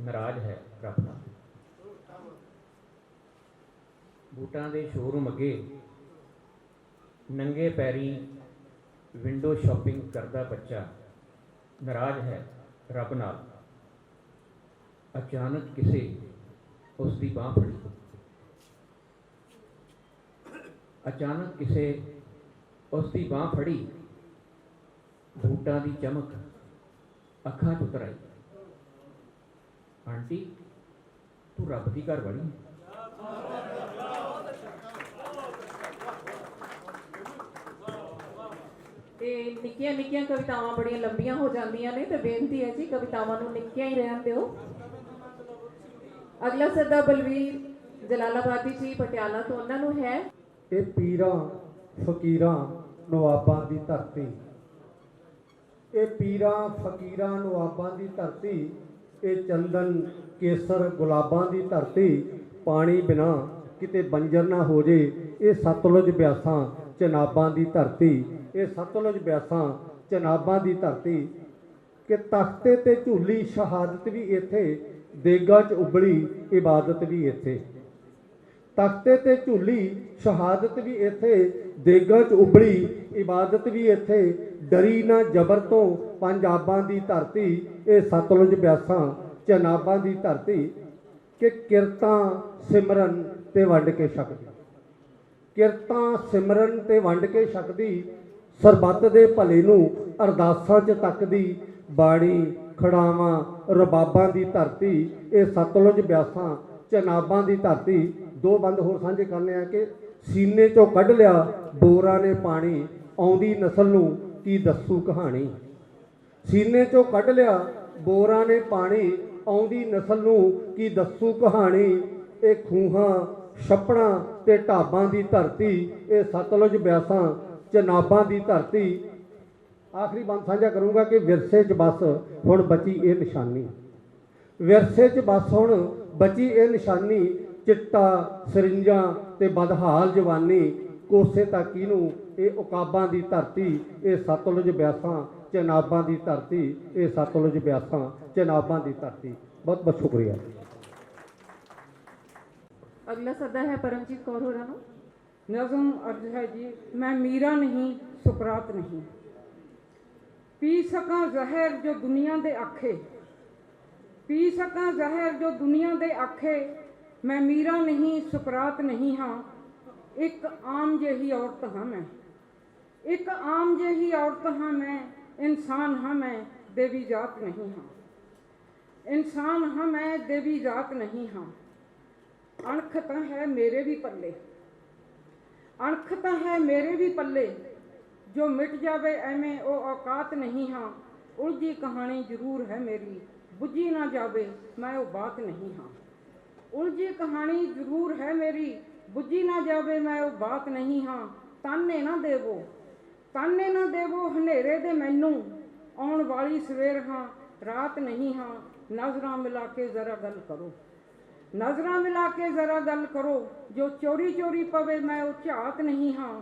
ਨਾਰਾਜ਼ ਹੈ ਰੱਬ ਨਾਲ। ਬੂਟਾਂ ਦੇ ਸ਼ੋਰੂਮ ਅੱਗੇ ਨੰਗੇ ਪੈਰੀਂ ਵਿੰਡੋ ਸ਼ਾਪਿੰਗ ਕਰਦਾ ਬੱਚਾ। ਨਾਰਾਜ਼ ਹੈ ਰੱਬ ਨਾਲ। ਅਚਾਨਕ ਕਿਸੇ ਉਸ ਦੀ ਬਾਂਹ ਫੜੀ। ਅਚਾਨਕ ਕਿਸੇ ਉਸ ਦੀ ਬਾਂਹ ਫੜੀ। ਬੂਟਾਂ ਦੀ ਚਮਕ ਅੱਖਾਂ 'ਚ ਉਤਰ ਆਈ। ਆਂਟੀ ਤੂੰ ਰੱਬ ਦੀ ਘਰ ਵਾਲੀ। ਤੇ ਨਿੱਕੀਆਂ ਨਿੱਕੀਆਂ ਕਵਿਤਾਵਾਂ ਬੜੀਆਂ ਲੰਬੀਆਂ ਹੋ ਜਾਂਦੀਆਂ ਨੇ, ਤੇ ਬੇਨਤੀ ਹੈ ਜੀ ਕਵਿਤਾਵਾਂ ਨੂੰ ਨਿੱਕੀਆਂ ਹੀ ਰਹਿਣ ਦਿਓ। ਅਗਲਾ ਸੱਦਾ ਬਲਵੀਰ ਜਲਾਲਾਬਾਦੀ ਜੀ ਪਟਿਆਲਾ ਤੋਂ, ਉਹਨਾਂ ਨੂੰ ਹੈ। ਇਹ ਪੀਰਾਂ ਫਕੀਰਾਂ ਨਵਾਬਾਂ ਦੀ ਧਰਤੀ। ਇਹ ਪੀਰਾਂ ਫਕੀਰਾਂ ਨਵਾਬਾਂ ਦੀ ਧਰਤੀ। ਇਹ ਚੰਦਨ ਕੇਸਰ ਗੁਲਾਬਾਂ ਦੀ ਧਰਤੀ। ਪਾਣੀ ਬਿਨਾ ਕਿਤੇ ਬੰਜਰ ਨਾ ਹੋ ਜੇ। ਇਹ ਸਤਲੁਜ ਬਿਆਸਾਂ ਚਨਾਬਾਂ ਦੀ ਧਰਤੀ। ਇਹ ਸਤਲੁਜ ਬਿਆਸਾਂ ਚਨਾਬਾਂ ਦੀ ਧਰਤੀ। ਕਿ ਤਖਤੇ ਤੇ ਝੂਲੀ ਸ਼ਹਾਦਤ ਵੀ ਇੱਥੇ, ਦੇਗਾ 'ਚ ਉਬਲੀ ਇਬਾਦਤ ਵੀ ਇੱਥੇ। ਤਖਤੇ ਤੇ ਝੂਲੀ ਸ਼ਹਾਦਤ ਵੀ ਇੱਥੇ, ਦੇਗਾ 'ਚ ਉਬਲੀ ਇਬਾਦਤ ਵੀ ਇੱਥੇ। ਡਰੀ ਨਾ ਜਬਰ ਤੋਂ ਪੰਜਾਬਾਂ ਦੀ ਧਰਤੀ। ਇਹ ਸਤਲੁਜ ਬਿਆਸਾਂ ਚਨਾਬਾਂ ਦੀ ਧਰਤੀ। ਕਿ ਕਿਰਤਾਂ ਸਿਮਰਨ ਤੇ ਵੰਡ ਕੇ ਛਕਦੀ। ਕਿਰਤਾਂ ਸਿਮਰਨ ਤੇ ਵੰਡ ਕੇ ਛਕਦੀ। ਸਰਬੱਤ ਦੇ ਭਲੇ ਨੂੰ ਅਰਦਾਸਾਂ 'ਚ ਤੱਕਦੀ। ਬਾਣੀ ਖੜਾਵਾਂ ਰਬਾਬਾਂ ਦੀ ਧਰਤੀ। ਇਹ ਸਤਲੁਜ ਬਿਆਸਾਂ ਚਨਾਬਾਂ ਦੀ ਧਰਤੀ। ਦੋ ਬੰਦ ਹੋਰ ਸਾਂਝੇ ਕਰਨੇ ਆ ਕਿ ਸੀਨੇ 'ਚੋਂ ਕੱਢ ਲਿਆ ਬੋਰਾਂ ਨੇ ਪਾਣੀ। ਆਉਂਦੀ ਨਸਲ ਨੂੰ ਕੀ ਦੱਸੂ ਕਹਾਣੀ। ਸੀਨੇ 'ਚੋਂ ਕੱਢ ਲਿਆ ਬੋਰਾਂ ਨੇ ਪਾਣੀ। ਆਉਂਦੀ ਨਸਲ ਨੂੰ ਕੀ ਦੱਸੂ ਕਹਾਣੀ। ਇਹ ਖੂਹਾਂ ਛੱਪੜਾਂ ਤੇ ਢਾਬਾਂ ਦੀ ਧਰਤੀ। ਇਹ ਸਤਲੁਜ ਬਿਆਸਾਂ ਚਨਾਬਾਂ ਦੀ ਧਰਤੀ। ਆਖਰੀ ਬੰਦ ਸਾਂਝਾ ਕਰੂੰਗਾ ਕਿ ਵਿਰਸੇ 'ਚ ਬਸ ਹੁਣ ਬਚੀ ਇਹ ਨਿਸ਼ਾਨੀ। ਵਿਰਸੇ 'ਚ ਬਸ ਹੁਣ ਬਚੀ ਇਹ ਨਿਸ਼ਾਨੀ। ਚਿੱਟਾ ਸਰਿੰਜਾਂ ਤੇ ਬਦਹਾਲ ਜਵਾਨੀ। ਕੋਸੇ ਤਾਂ ਕਿਹਨੂੰ ਇਹ ਉਕਾਬਾਂ ਦੀ ਧਰਤੀ। ਇਹ ਸਤਲੁਜ ਬਿਆਸਾਂ ਚਨਾਬਾਂ ਦੀ ਧਰਤੀ। ਇਹ ਸਤਲੁਜ ਬਿਆਸਾਂ ਚਨਾਬਾਂ ਦੀ ਧਰਤੀ। ਬਹੁਤ ਬਹੁਤ ਸ਼ੁਕਰੀਆ। ਅਗਲਾ ਸੱਦਾ ਹੈ ਪਰਮਜੀਤ ਕੌਰ ਹੋਰਾਂ ਨੂੰ। नज़म अर्ज है जी, मैं मीरा नहीं सुकरात नहीं, पी सकां जहर जो दुनिया दे आखे, पी सकां जहर जो दुनिया दे आखे, मैं मीरा नहीं सुकरात नहीं हाँ, एक आम जेही औरत हाँ मैं, एक आम जेही औरत हाँ मैं, इंसान हाँ मैं देवी जात नहीं हाँ, इंसान हाँ मैं देवी जात नहीं हाँ। अणख तां है मेरे भी पल्ले, अणख तां है मेरे भी पल्ले, जो मिट जावे एवें ओ औकात नहीं हाँ, उलझी कहानी जरूर है मेरी, बुझी ना जावे मैं वो बात नहीं हाँ, उलझी कहानी जरूर है मेरी, बुझी ना जावे मैं वो बात नहीं हाँ। ताने ना देवो, ताने ना देवो हनेरे दे मैनू, आउण वाली सवेर हाँ रात नहीं हाँ, नज़रां मिला के ज़रा गल करो, नज़रां मिला के ज़रा गल करो, जो चोरी चोरी पवे मैं वो झात नहीं हाँ,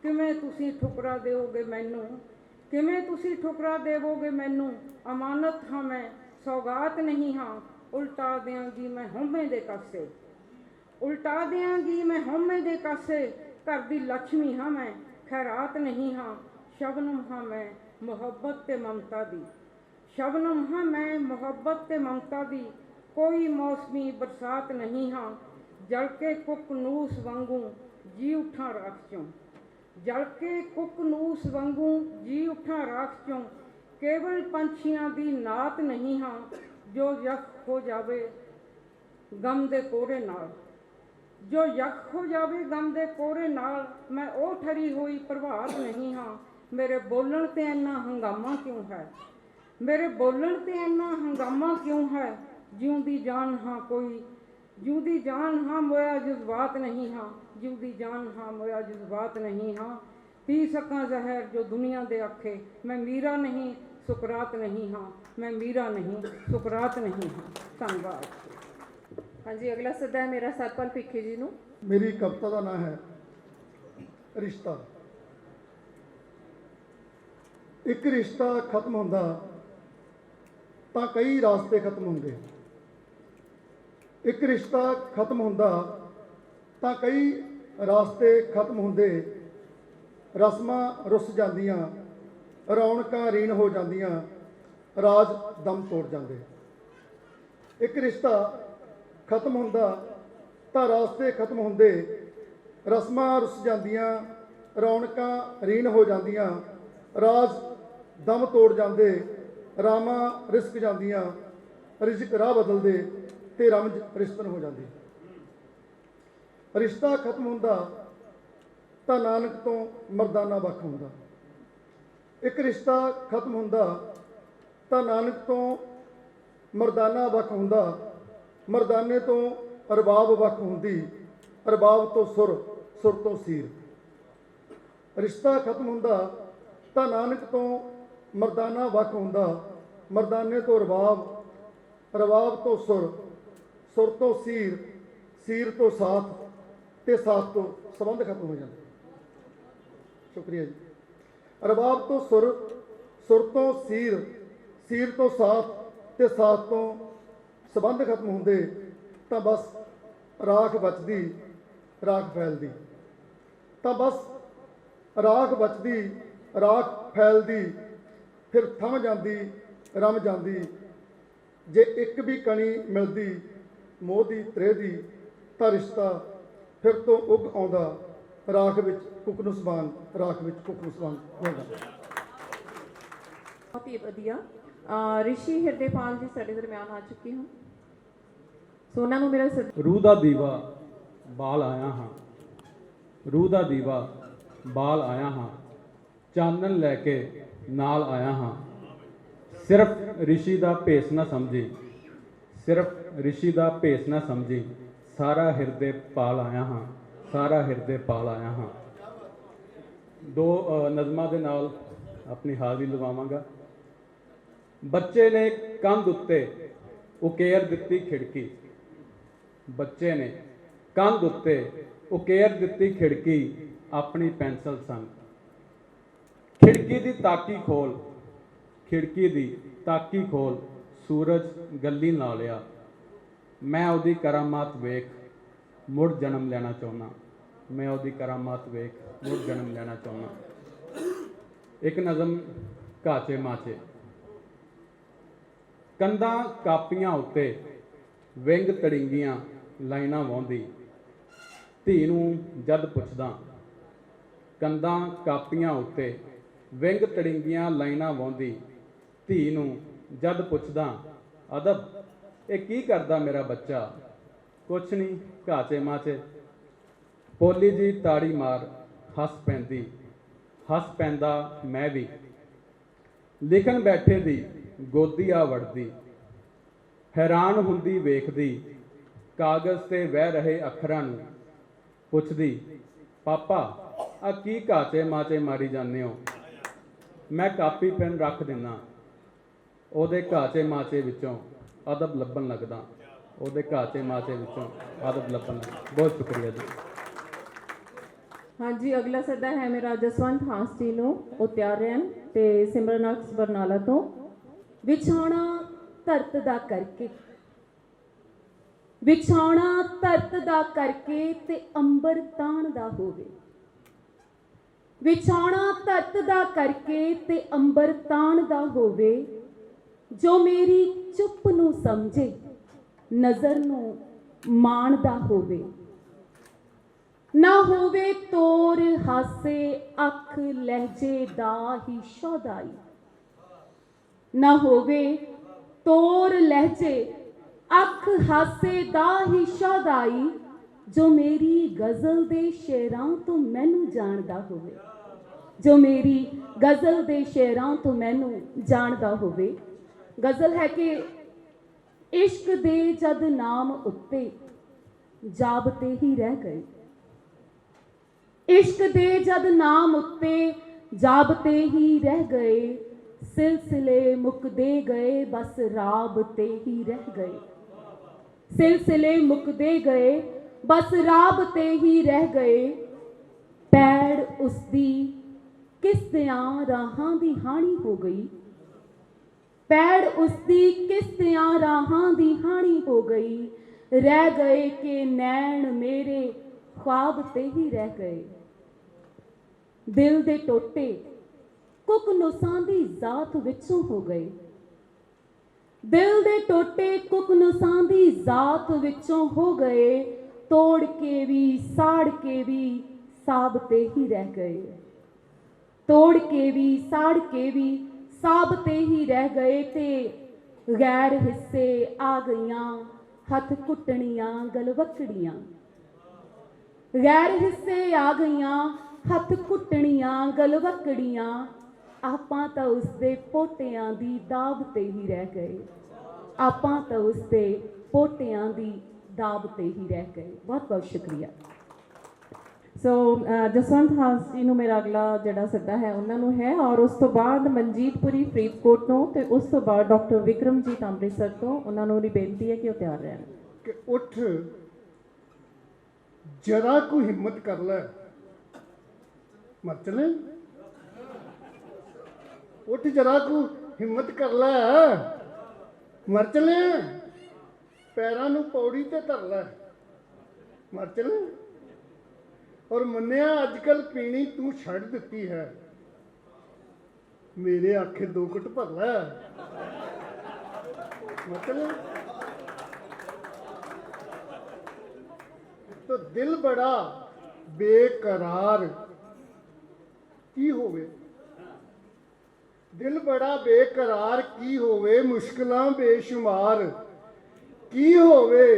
किवें तुसीं ठुकरा देवोगे मैनू, किवें तुसीं ठुकरा देवोगे मैनू, अमानत हाँ मैं सौगात नहीं हाँ, उल्टा देंगी मैं होमे दे कासे, उल्टा देंगी मैं होमे दे कासे, घर दी लक्ष्मी हाँ मैं खैरात नहीं हाँ, शबनम हाँ मैं मुहब्बत ते ममता दी, शबनम हाँ मैं मुहब्बत ते ममता दी, कोई मौसमी बरसात नहीं हाँ, जल के कुकनूस वांगू जी उठा राख चों, जल के कुकनूस वांगू जी उठा राख चों, केवल पंछियां दी नात नहीं हाँ, जो यख हो जावे गम दे कोरे नाल, जो यख हो जावे गम दे कोरे नाल, मैं ओ ठरी हुई प्रभात नहीं हाँ, मेरे बोलण ते इन्ना हंगामा क्यों है, मेरे बोलण ते इन्ना हंगामा क्यों है, जिउंदी जान हाँ कोई, जिउंदी जान हाँ मोया जज्बात नहीं हाँ, जिउंदी जान हाँ मोया जज्बात नहीं हाँ, पी सकां जहर जो दुनिया दे आखे, मैं मीरा नहीं सुकरात नहीं हाँ, मैं मीरा नहीं सुकरात नहीं हाँ। धन्यवाद। हाँ जी, अगला सदा है मेरा सतपाल भिखे जी नूं। मेरी कविता का नाम है रिश्ता। एक रिश्ता खत्म होंदा तां कई रास्ते खत्म होंदे, एक रिश्ता खत्म होंदा तां कई रास्ते खत्म होंदे, रस्मां रुस जांदियां, रौनकां रीण हो जांदियां, राज दम तोड़ जांदे। एक रिश्ता खत्म होंदा तां रास्ते खत्म होंदे, रस्मां रुस जांदियां, रौनकां रीण हो जांदियां, राज दम तोड़ जांदे, रामां रिस्क जांदियां, रिजक राह बदलदे ते रमज रिश्तन हो जांदी। रिश्ता खत्म होंदा तां नानक तो मर्दाना वख होंदा। एक रिश्ता खत्म होंदा तां नानक तो मर्दाना वख होंदा, मर्दाने तो अरबाब वख होंदी, अरबाब तो सुर, सुर तो सीर। रिश्ता खत्म होंदा तां नानक तो मर्दाना वख होंदा, मर्दाने तो रबाब, रबाब तो सुर, सुर तो सीर, सीर तो साथ ते साथ तो संबंध खत्म हो जाते। शुक्रिया जी। रबाब तो सुर, सुर तो सीर, सीर तो साथ ते साथ तो संबंध खत्म होंदे, तां बस राख बचदी, राख फैलदी, तां बस राख बचदी, राख फैलदी, फिर थम जांदी, रम जांदी। जे एक भी कणी मिलदी मोह दी त्रेह दी, तां रिश्ता फिर तो उग आउंदा, राख विच कुक नूं समान, राख विच कुक नूं समान हो जांदा। बहुत ही वधिया। ऋषि हिरदेपाल जी साडे दरमियान आ चुके हैं, सो उन्हां नूं मेरा रूह दा दीवा बाल आया हाँ, रूह दा दीवा बाल आया हाँ, चानन लैके नाल आया हाँ, सिर्फ ऋषि दा भेस ना समझी, सिर्फ ऋषि दा भेस ना समझी, सारा हिरदे पाल आया हाँ, सारा हिरदे पाल आया हाँ। दो नज़मां दे नाल अपनी हाज़री लवावांगा। बच्चे ने कंध उत्ते उकेर दित्ती खिड़की, बच्चे ने कंध उत्ते उकेर दित्ती खिड़की, अपनी पेंसिल संग, खिड़की दी ताकी खोल, खिड़की दी ताकी खोल, सूरज गली ना लिया, मैं उहदी करामात वेख मुड़ जन्म लेना चाहुंदा, मैं ਉਹਦੀ ਕਰਾਮਾਤ ਵੇਖ ਮੁੜ ਜਨਮ ਲੈਣਾ ਚਾਹੁੰਦਾ। ਇੱਕ ਨਜ਼ਮ ਘਾਚੇ ਮਾਚੇ। ਕੰਧਾਂ ਕਾਪੀਆਂ ਉੱਤੇ ਵਿੰਗ ਤੜਿੰਗੀਆਂ ਲਾਈਨਾਂ ਵਾਹੁੰਦੀ, ਧੀ ਨੂੰ ਜਦ ਪੁੱਛਦਾ। ਕੰਧਾਂ ਕਾਪੀਆਂ ਉੱਤੇ ਵਿੰਗ ਤੜਿੰਗੀਆਂ ਲਾਈਨਾਂ ਵਾਹੁੰਦੀ, ਧੀ ਨੂੰ ਜਦ ਪੁੱਛਦਾ। ਅਦਬ ਇਹ ਕੀ ਕਰਦਾ ਮੇਰਾ ਬੱਚਾ? ਕੁਛ ਨਹੀਂ ਘਾਚੇ ਮਾਚੇ। ਪੋਲੀ ਜੀ ਤਾੜੀ ਮਾਰ ਹੱਸ ਪੈਂਦੀ, ਹੱਸ ਪੈਂਦਾ ਮੈਂ ਵੀ। ਲਿਖਣ ਬੈਠੇ ਦੀ ਗੋਦੀ ਆ ਵੜਦੀ, ਹੈਰਾਨ ਹੁੰਦੀ ਵੇਖਦੀ ਕਾਗਜ਼ ਤੇ ਵਹਿ ਰਹੇ ਅੱਖਰਾਂ ਨੂੰ। ਪੁੱਛਦੀ ਪਾਪਾ ਆ ਕੀ ਘਾਚੇ ਮਾਚੇ ਮਾਰੀ ਜਾਂਦੇ ਹੋ? ਮੈਂ ਕਾਪੀ ਪੈਨ ਰੱਖ ਦਿੰਦਾ। ਉਹਦੇ ਘਾਚੇ ਮਾਚੇ ਵਿੱਚੋਂ ਅਦਬ ਲੱਭਣ ਲੱਗਦਾ। ਉਹਦੇ ਘਾਚੇ ਮਾਚੇ ਵਿੱਚੋਂ ਅਦਬ ਲੱਭਣ ਲੱਗਦਾ। ਬਹੁਤ ਸ਼ੁਕਰੀਆ ਜੀ। ਹਾਂਜੀ, ਅਗਲਾ ਸੱਦਾ ਹੈ ਮੇਰਾ ਜਸਵੰਤ ਹਾਸ ਜੀ ਨੂੰ, ਉਹ ਤਿਆਰ ਰਹਿਣ। ਤੇ ਸਿਮਰਨ ਅਕਸ ਬਰਨਾਲਾ ਤੋਂ। ਵਿਛਾਉਣਾ ਧਰਤ ਦਾ ਕਰਕੇ, ਵਿਛਾਉਣਾ ਧਰਤ ਦਾ ਕਰਕੇ ਤੇ ਅੰਬਰ ਤਾਣ ਦਾ ਹੋਵੇ। ਵਿਛਾਉਣਾ ਧਰਤ ਦਾ ਕਰਕੇ ਤੇ ਅੰਬਰ ਤਾਣ ਦਾ ਹੋਵੇ। ਜੋ ਮੇਰੀ ਚੁੱਪ ਨੂੰ ਸਮਝੇ, ਨਜ਼ਰ ਨੂੰ ਮਾਣਦਾ ਹੋਵੇ। ਨਾ ਹੋਵੇ ਤੋਰ ਹਾਸੇ ਅੱਖ ਲਹਿਜੇ ਦਾ ਹੀ ਸ਼ੌਦਾਈ। ਨਾ ਹੋਵੇ ਤੋਰ ਲਹਿਜੇ ਅੱਖ ਹਾਸੇ ਦਾ ਹੀ ਸ਼ੌਦਾਈ। ਜੋ ਮੇਰੀ ਗਜ਼ਲ ਦੇ ਸ਼ੇਰਾਂ ਤੋਂ ਮੈਨੂੰ ਜਾਣਦਾ ਹੋਵੇ, ਜੋ ਮੇਰੀ ਗਜ਼ਲ ਦੇ ਸ਼ੇਰਾਂ ਤੋਂ ਮੈਨੂੰ ਜਾਣਦਾ ਹੋਵੇ। ਗਜ਼ਲ ਹੈ ਕਿ ਇਸ਼ਕ ਦੇ ਜਦ ਨਾਮ ਉੱਤੇ ਜਾਬਤੇ ਹੀ ਰਹਿ ਗਏ। ਇਸ਼ਕ ਦੇ ਜਦ ਨਾਮ ਉੱਤੇ ਜਾਬਤੇ ਹੀ ਰਹਿ ਗਏ। ਸਿਲਸਿਲੇ ਮੁੱਕਦੇ ਗਏ ਬਸ ਰਾਬਤੇ ਹੀ ਰਹਿ ਗਏ। ਸਿਲਸਿਲੇ ਮੁੱਕਦੇ ਗਏ ਬਸ ਰਾਬਤੇ ਹੀ ਰਹਿ ਗਏ। ਪੈੜ ਉਸਦੀ ਕਿਸ ਦਿਆਂ ਰਾਹਾਂ ਦੀ ਹਾਣੀ ਹੋ ਗਈ। ਪੈੜ ਉਸਦੀ ਕਿਸ ਦਿਆਂ ਰਾਹਾਂ ਦੀ ਹਾਣੀ ਹੋ ਗਈ। ਰਹਿ ਗਏ ਕਿ ਨੈਣ ਮੇਰੇ ख्वाब ते ही रह गए। दिल दे टोटे कुकनुसां दी जात विचों हो गए। दिल दे टोटे कुकनुसां दी जात विचों हो गए। तोड़ के भी साड़ के भी साबते ही रह गए। तोड़ के भी साड़ के भी साबते ही रह गए। ते गैर हिस्से आ गईयां हथ कुटणियां गलवकड़ियां। गैर हिस्से आ गईयां हथ कुटणियां गलवकड़ियां। आपां तां उसदे पोटियां दी दाब ते ही रह गए। आपां तां उसदे पोटियां दी दाब ते ही रह गए। बहुत बहुत शुक्रिया। सो जसवंत हास जी ਨੂੰ ਮੇਰਾ ਅਗਲਾ ਜਿਹੜਾ ਸੱਦਾ ਹੈ ਉਹਨਾਂ ਨੂੰ ਹੈ, ਔਰ ਉਸ ਤੋਂ ਬਾਅਦ ਮਨਜੀਤਪੁਰੀ ਫਰੀਦਕੋਟ ਤੋਂ, ਤੇ ਉਸ ਤੋਂ ਬਾਅਦ ਡਾਕਟਰ ਵਿਕਰਮਜੀਤ ਅੰਮ੍ਰਿਤਸਰ ਤੋਂ। ਉਹਨਾਂ ਨੂੰ ਬੇਨਤੀ ਹੈ ਕਿ ਉਹ ਤਿਆਰ ਰਹਿਣ। ਕਿ ਉੱਠ जरा को हिम्मत कर ले, मर चले। उठ जरा को हिम्मत कर ले, मर चले। पैरां नूं पौड़ी ते धर ले, मर चले। और मन्निया अजकल पीनी तू छड़ दिती है, मेरे आखे दो घुट भर ले, मर चले। तो दिल बड़ा बेकरार की होवे। दिल बड़ा बेकरार की होवे। मुश्किलां बेशुमार की होवे।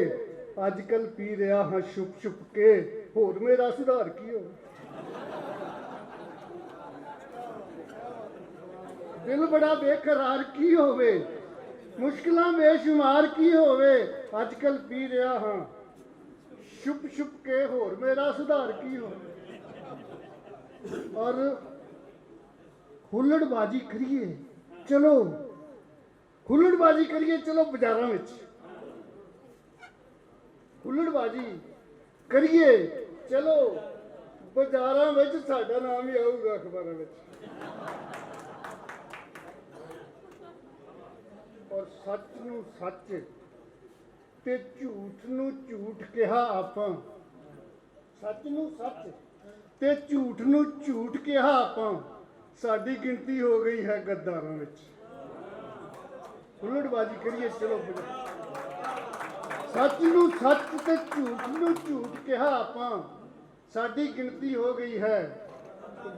अजकल पी रहा हाँ छुप छुप के, होर मेरा सुधार की होवे। दिल बड़ा बेकरार की होवे। मुश्किलां बेशुमार की होवे। अजकल पी रहा हाँ छुप छुप के, होर मेरा सुधार की हो। और हुल्लड़बाजी करिए चलो, हुल्लड़बाजी करिए चलो बाजारां विच। हुल्लड़बाजी करिए चलो बाजारां विच, साडा नाम ही आऊगा अखबारां विच। और सच नूं सच ते झूठ नूं झूठ कहा आपां। ਸੱਚ ਨੂੰ ਸੱਚ ਤੇ ਝੂਠ ਨੂੰ ਝੂਠ ਕਿਹਾ ਆਪਾਂ, ਸਾਡੀ ਗਿਣਤੀ ਹੋ ਗਈ ਹੈ ਗੱਦਾਰਾਂ ਵਿੱਚ। ਹੁੱਲੜਬਾਜ਼ੀ ਕਰੀਏ, ਚਲੋ ਸੱਚ ਨੂੰ ਸੱਚ ਤੇ ਝੂਠ ਨੂੰ ਝੂਠ ਕਿਹਾ ਆਪਾਂ, ਸਾਡੀ ਗਿਣਤੀ ਹੋ ਗਈ ਹੈ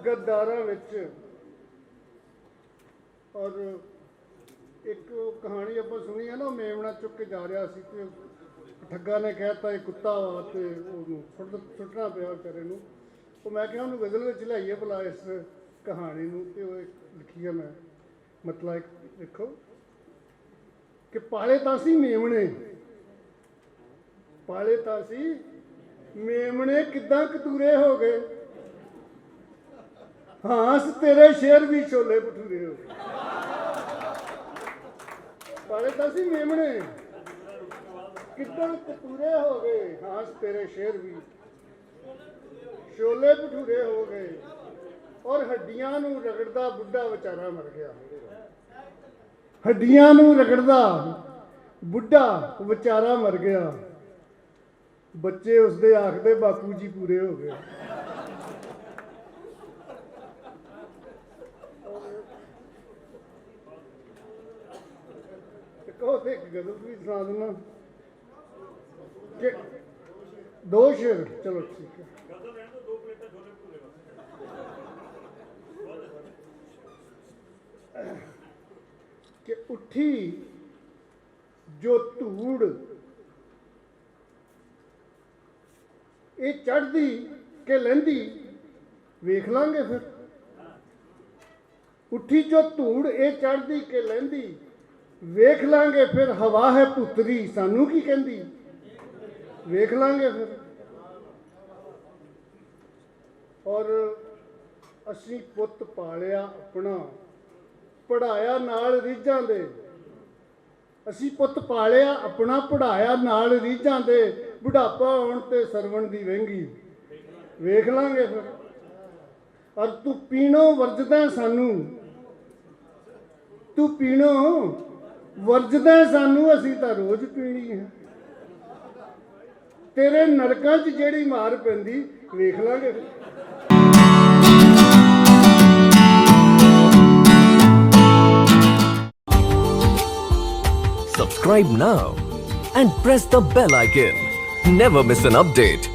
ਗੱਦਾਰਾਂ ਵਿੱਚ। ਔਰ ਇੱਕ ਕਹਾਣੀ ਆਪਾਂ ਸੁਣੀ ਹੈ ਨਾ, ਮੇਮਣਾ ਚੁੱਕ ਕੇ ਜਾ ਰਿਹਾ ਸੀ ਤੇ ਠੱਗਾ ਨੇ ਕਹਿਤਾ ਇਹ ਕੁੱਤਾ ਵਾ, ਤੇ ਉਹਨੂੰ ਸੁੱਟਣਾ ਪਿਆ ਵਿਚਾਰੇ ਨੂੰ। ਉਹ ਮੈਂ ਕਿਹਾ ਉਹਨੂੰ ਗਜ਼ਲ ਵਿੱਚ ਲਿਆਈਏ ਭਲਾ ਇਸ ਕਹਾਣੀ ਨੂੰ, ਤੇ ਉਹ ਲਿਖੀ ਹੈ ਮੈਂ, ਮਤਲਬ ਇੱਕ ਦੇਖੋ ਕਿ ਪਾਲੇ ਤਾਂ ਸੀ ਮੇਮਣੇ, ਪਾਲੇ ਤਾਂ ਸੀ ਮੇਮਣੇ ਕਿੱਦਾਂ ਕਤੂਰੇ ਹੋ ਗਏ, ਹਾਂਸ ਤੇਰੇ ਸ਼ੇਰ ਵੀ ਛੋਲੇ ਭਟੂਰੇ ਹੋ ਗਏ। ਪਾਲੇ ਤਾਂ ਸੀ ਮੇਮਣੇ ਕਿੱਦਾਂ ਕਤੂਰੇ ਹੋ ਗਏ, ਹਾਂਸ ਤੇਰੇ ਸ਼ੇਰ ਵੀ ਛੋਲੇ ਭਟੂਰੇ ਹੋ ਗਏ। ਔਰ ਹੱਡੀਆਂ ਨੂੰ ਰਗੜਦਾ ਬੁੱਢਾ ਵਿਚਾਰਾ ਮਰ ਗਿਆ, ਹੱਡੀਆਂ ਨੂੰ ਰਗੜਦਾ ਬੁੱਢਾ ਵਿਚਾਰਾ ਮਰ ਗਿਆ। ਬੱਚੇ ਉਸਦੇ ਆਖਦੇ ਬਾਪੂ ਜੀ ਪੂਰੇ ਹੋ ਗਏ। ਕਹੋ ਤੇ ਇੱਕ ਗਜ਼ਲ ਵੀ ਸੁਣਾ ਦਿੰਦਾ ਕਿ ਦੋ ਸ਼ੇਰ, ਚਲੋ ਠੀਕ ਹੈ। ਕਿ ਉੱਠੀ ਜੋ ਧੂੜ ਇਹ ਚੜ੍ਹਦੀ ਕਿ ਲਹਿੰਦੀ, ਵੇਖ ਲਾਂਗੇ ਫਿਰ। ਉੱਠੀ ਜੋ ਧੂੜ ਇਹ ਚੜ੍ਹਦੀ ਕਿ ਲਹਿੰਦੀ, ਵੇਖ ਲਾਂਗੇ ਫਿਰ। ਹਵਾ ਹੈ ਪੁੱਤਰੀ ਸਾਨੂੰ ਕੀ ਕਹਿੰਦੀ, ਵੇਖ ਲਾਂਗੇ ਫਿਰ। ਔਰ ਅਸੀਂ ਪੁੱਤ ਪਾਲਿਆ ਆਪਣਾ, ਪੜ੍ਹਾਇਆ ਨਾਲ ਰੀਝਾਂ ਦੇ। ਅਸੀਂ ਪੁੱਤ ਪਾਲਿਆ ਆਪਣਾ, ਪੜ੍ਹਾਇਆ ਨਾਲ ਰੀਝਾਂ ਦੇ। ਬੁਢਾਪਾ ਆਉਣ ਤੇ ਸਰਵਣ ਦੀ ਵਹਿੰਗੀ, ਵੇਖ ਲਾਂਗੇ ਫਿਰ। ਔਰ ਤੂੰ ਪੀਣੋਂ ਵਰਜਦਾ ਸਾਨੂੰ, ਤੂੰ ਪੀਣੋਂ ਵਰਜਦਾ ਸਾਨੂੰ, ਅਸੀਂ ਤਾਂ ਰੋਜ਼ ਪੀਣੀ ਹੈ। ਤੇਰੇ ਨਰਕਾਂ 'ਚ ਜਿਹੜੀ ਮਾਰ ਪੈਂਦੀ, ਵੇਖ ਲਾਂਗੇ ਫਿਰ। Subscribe now and press the bell icon. Never miss an update.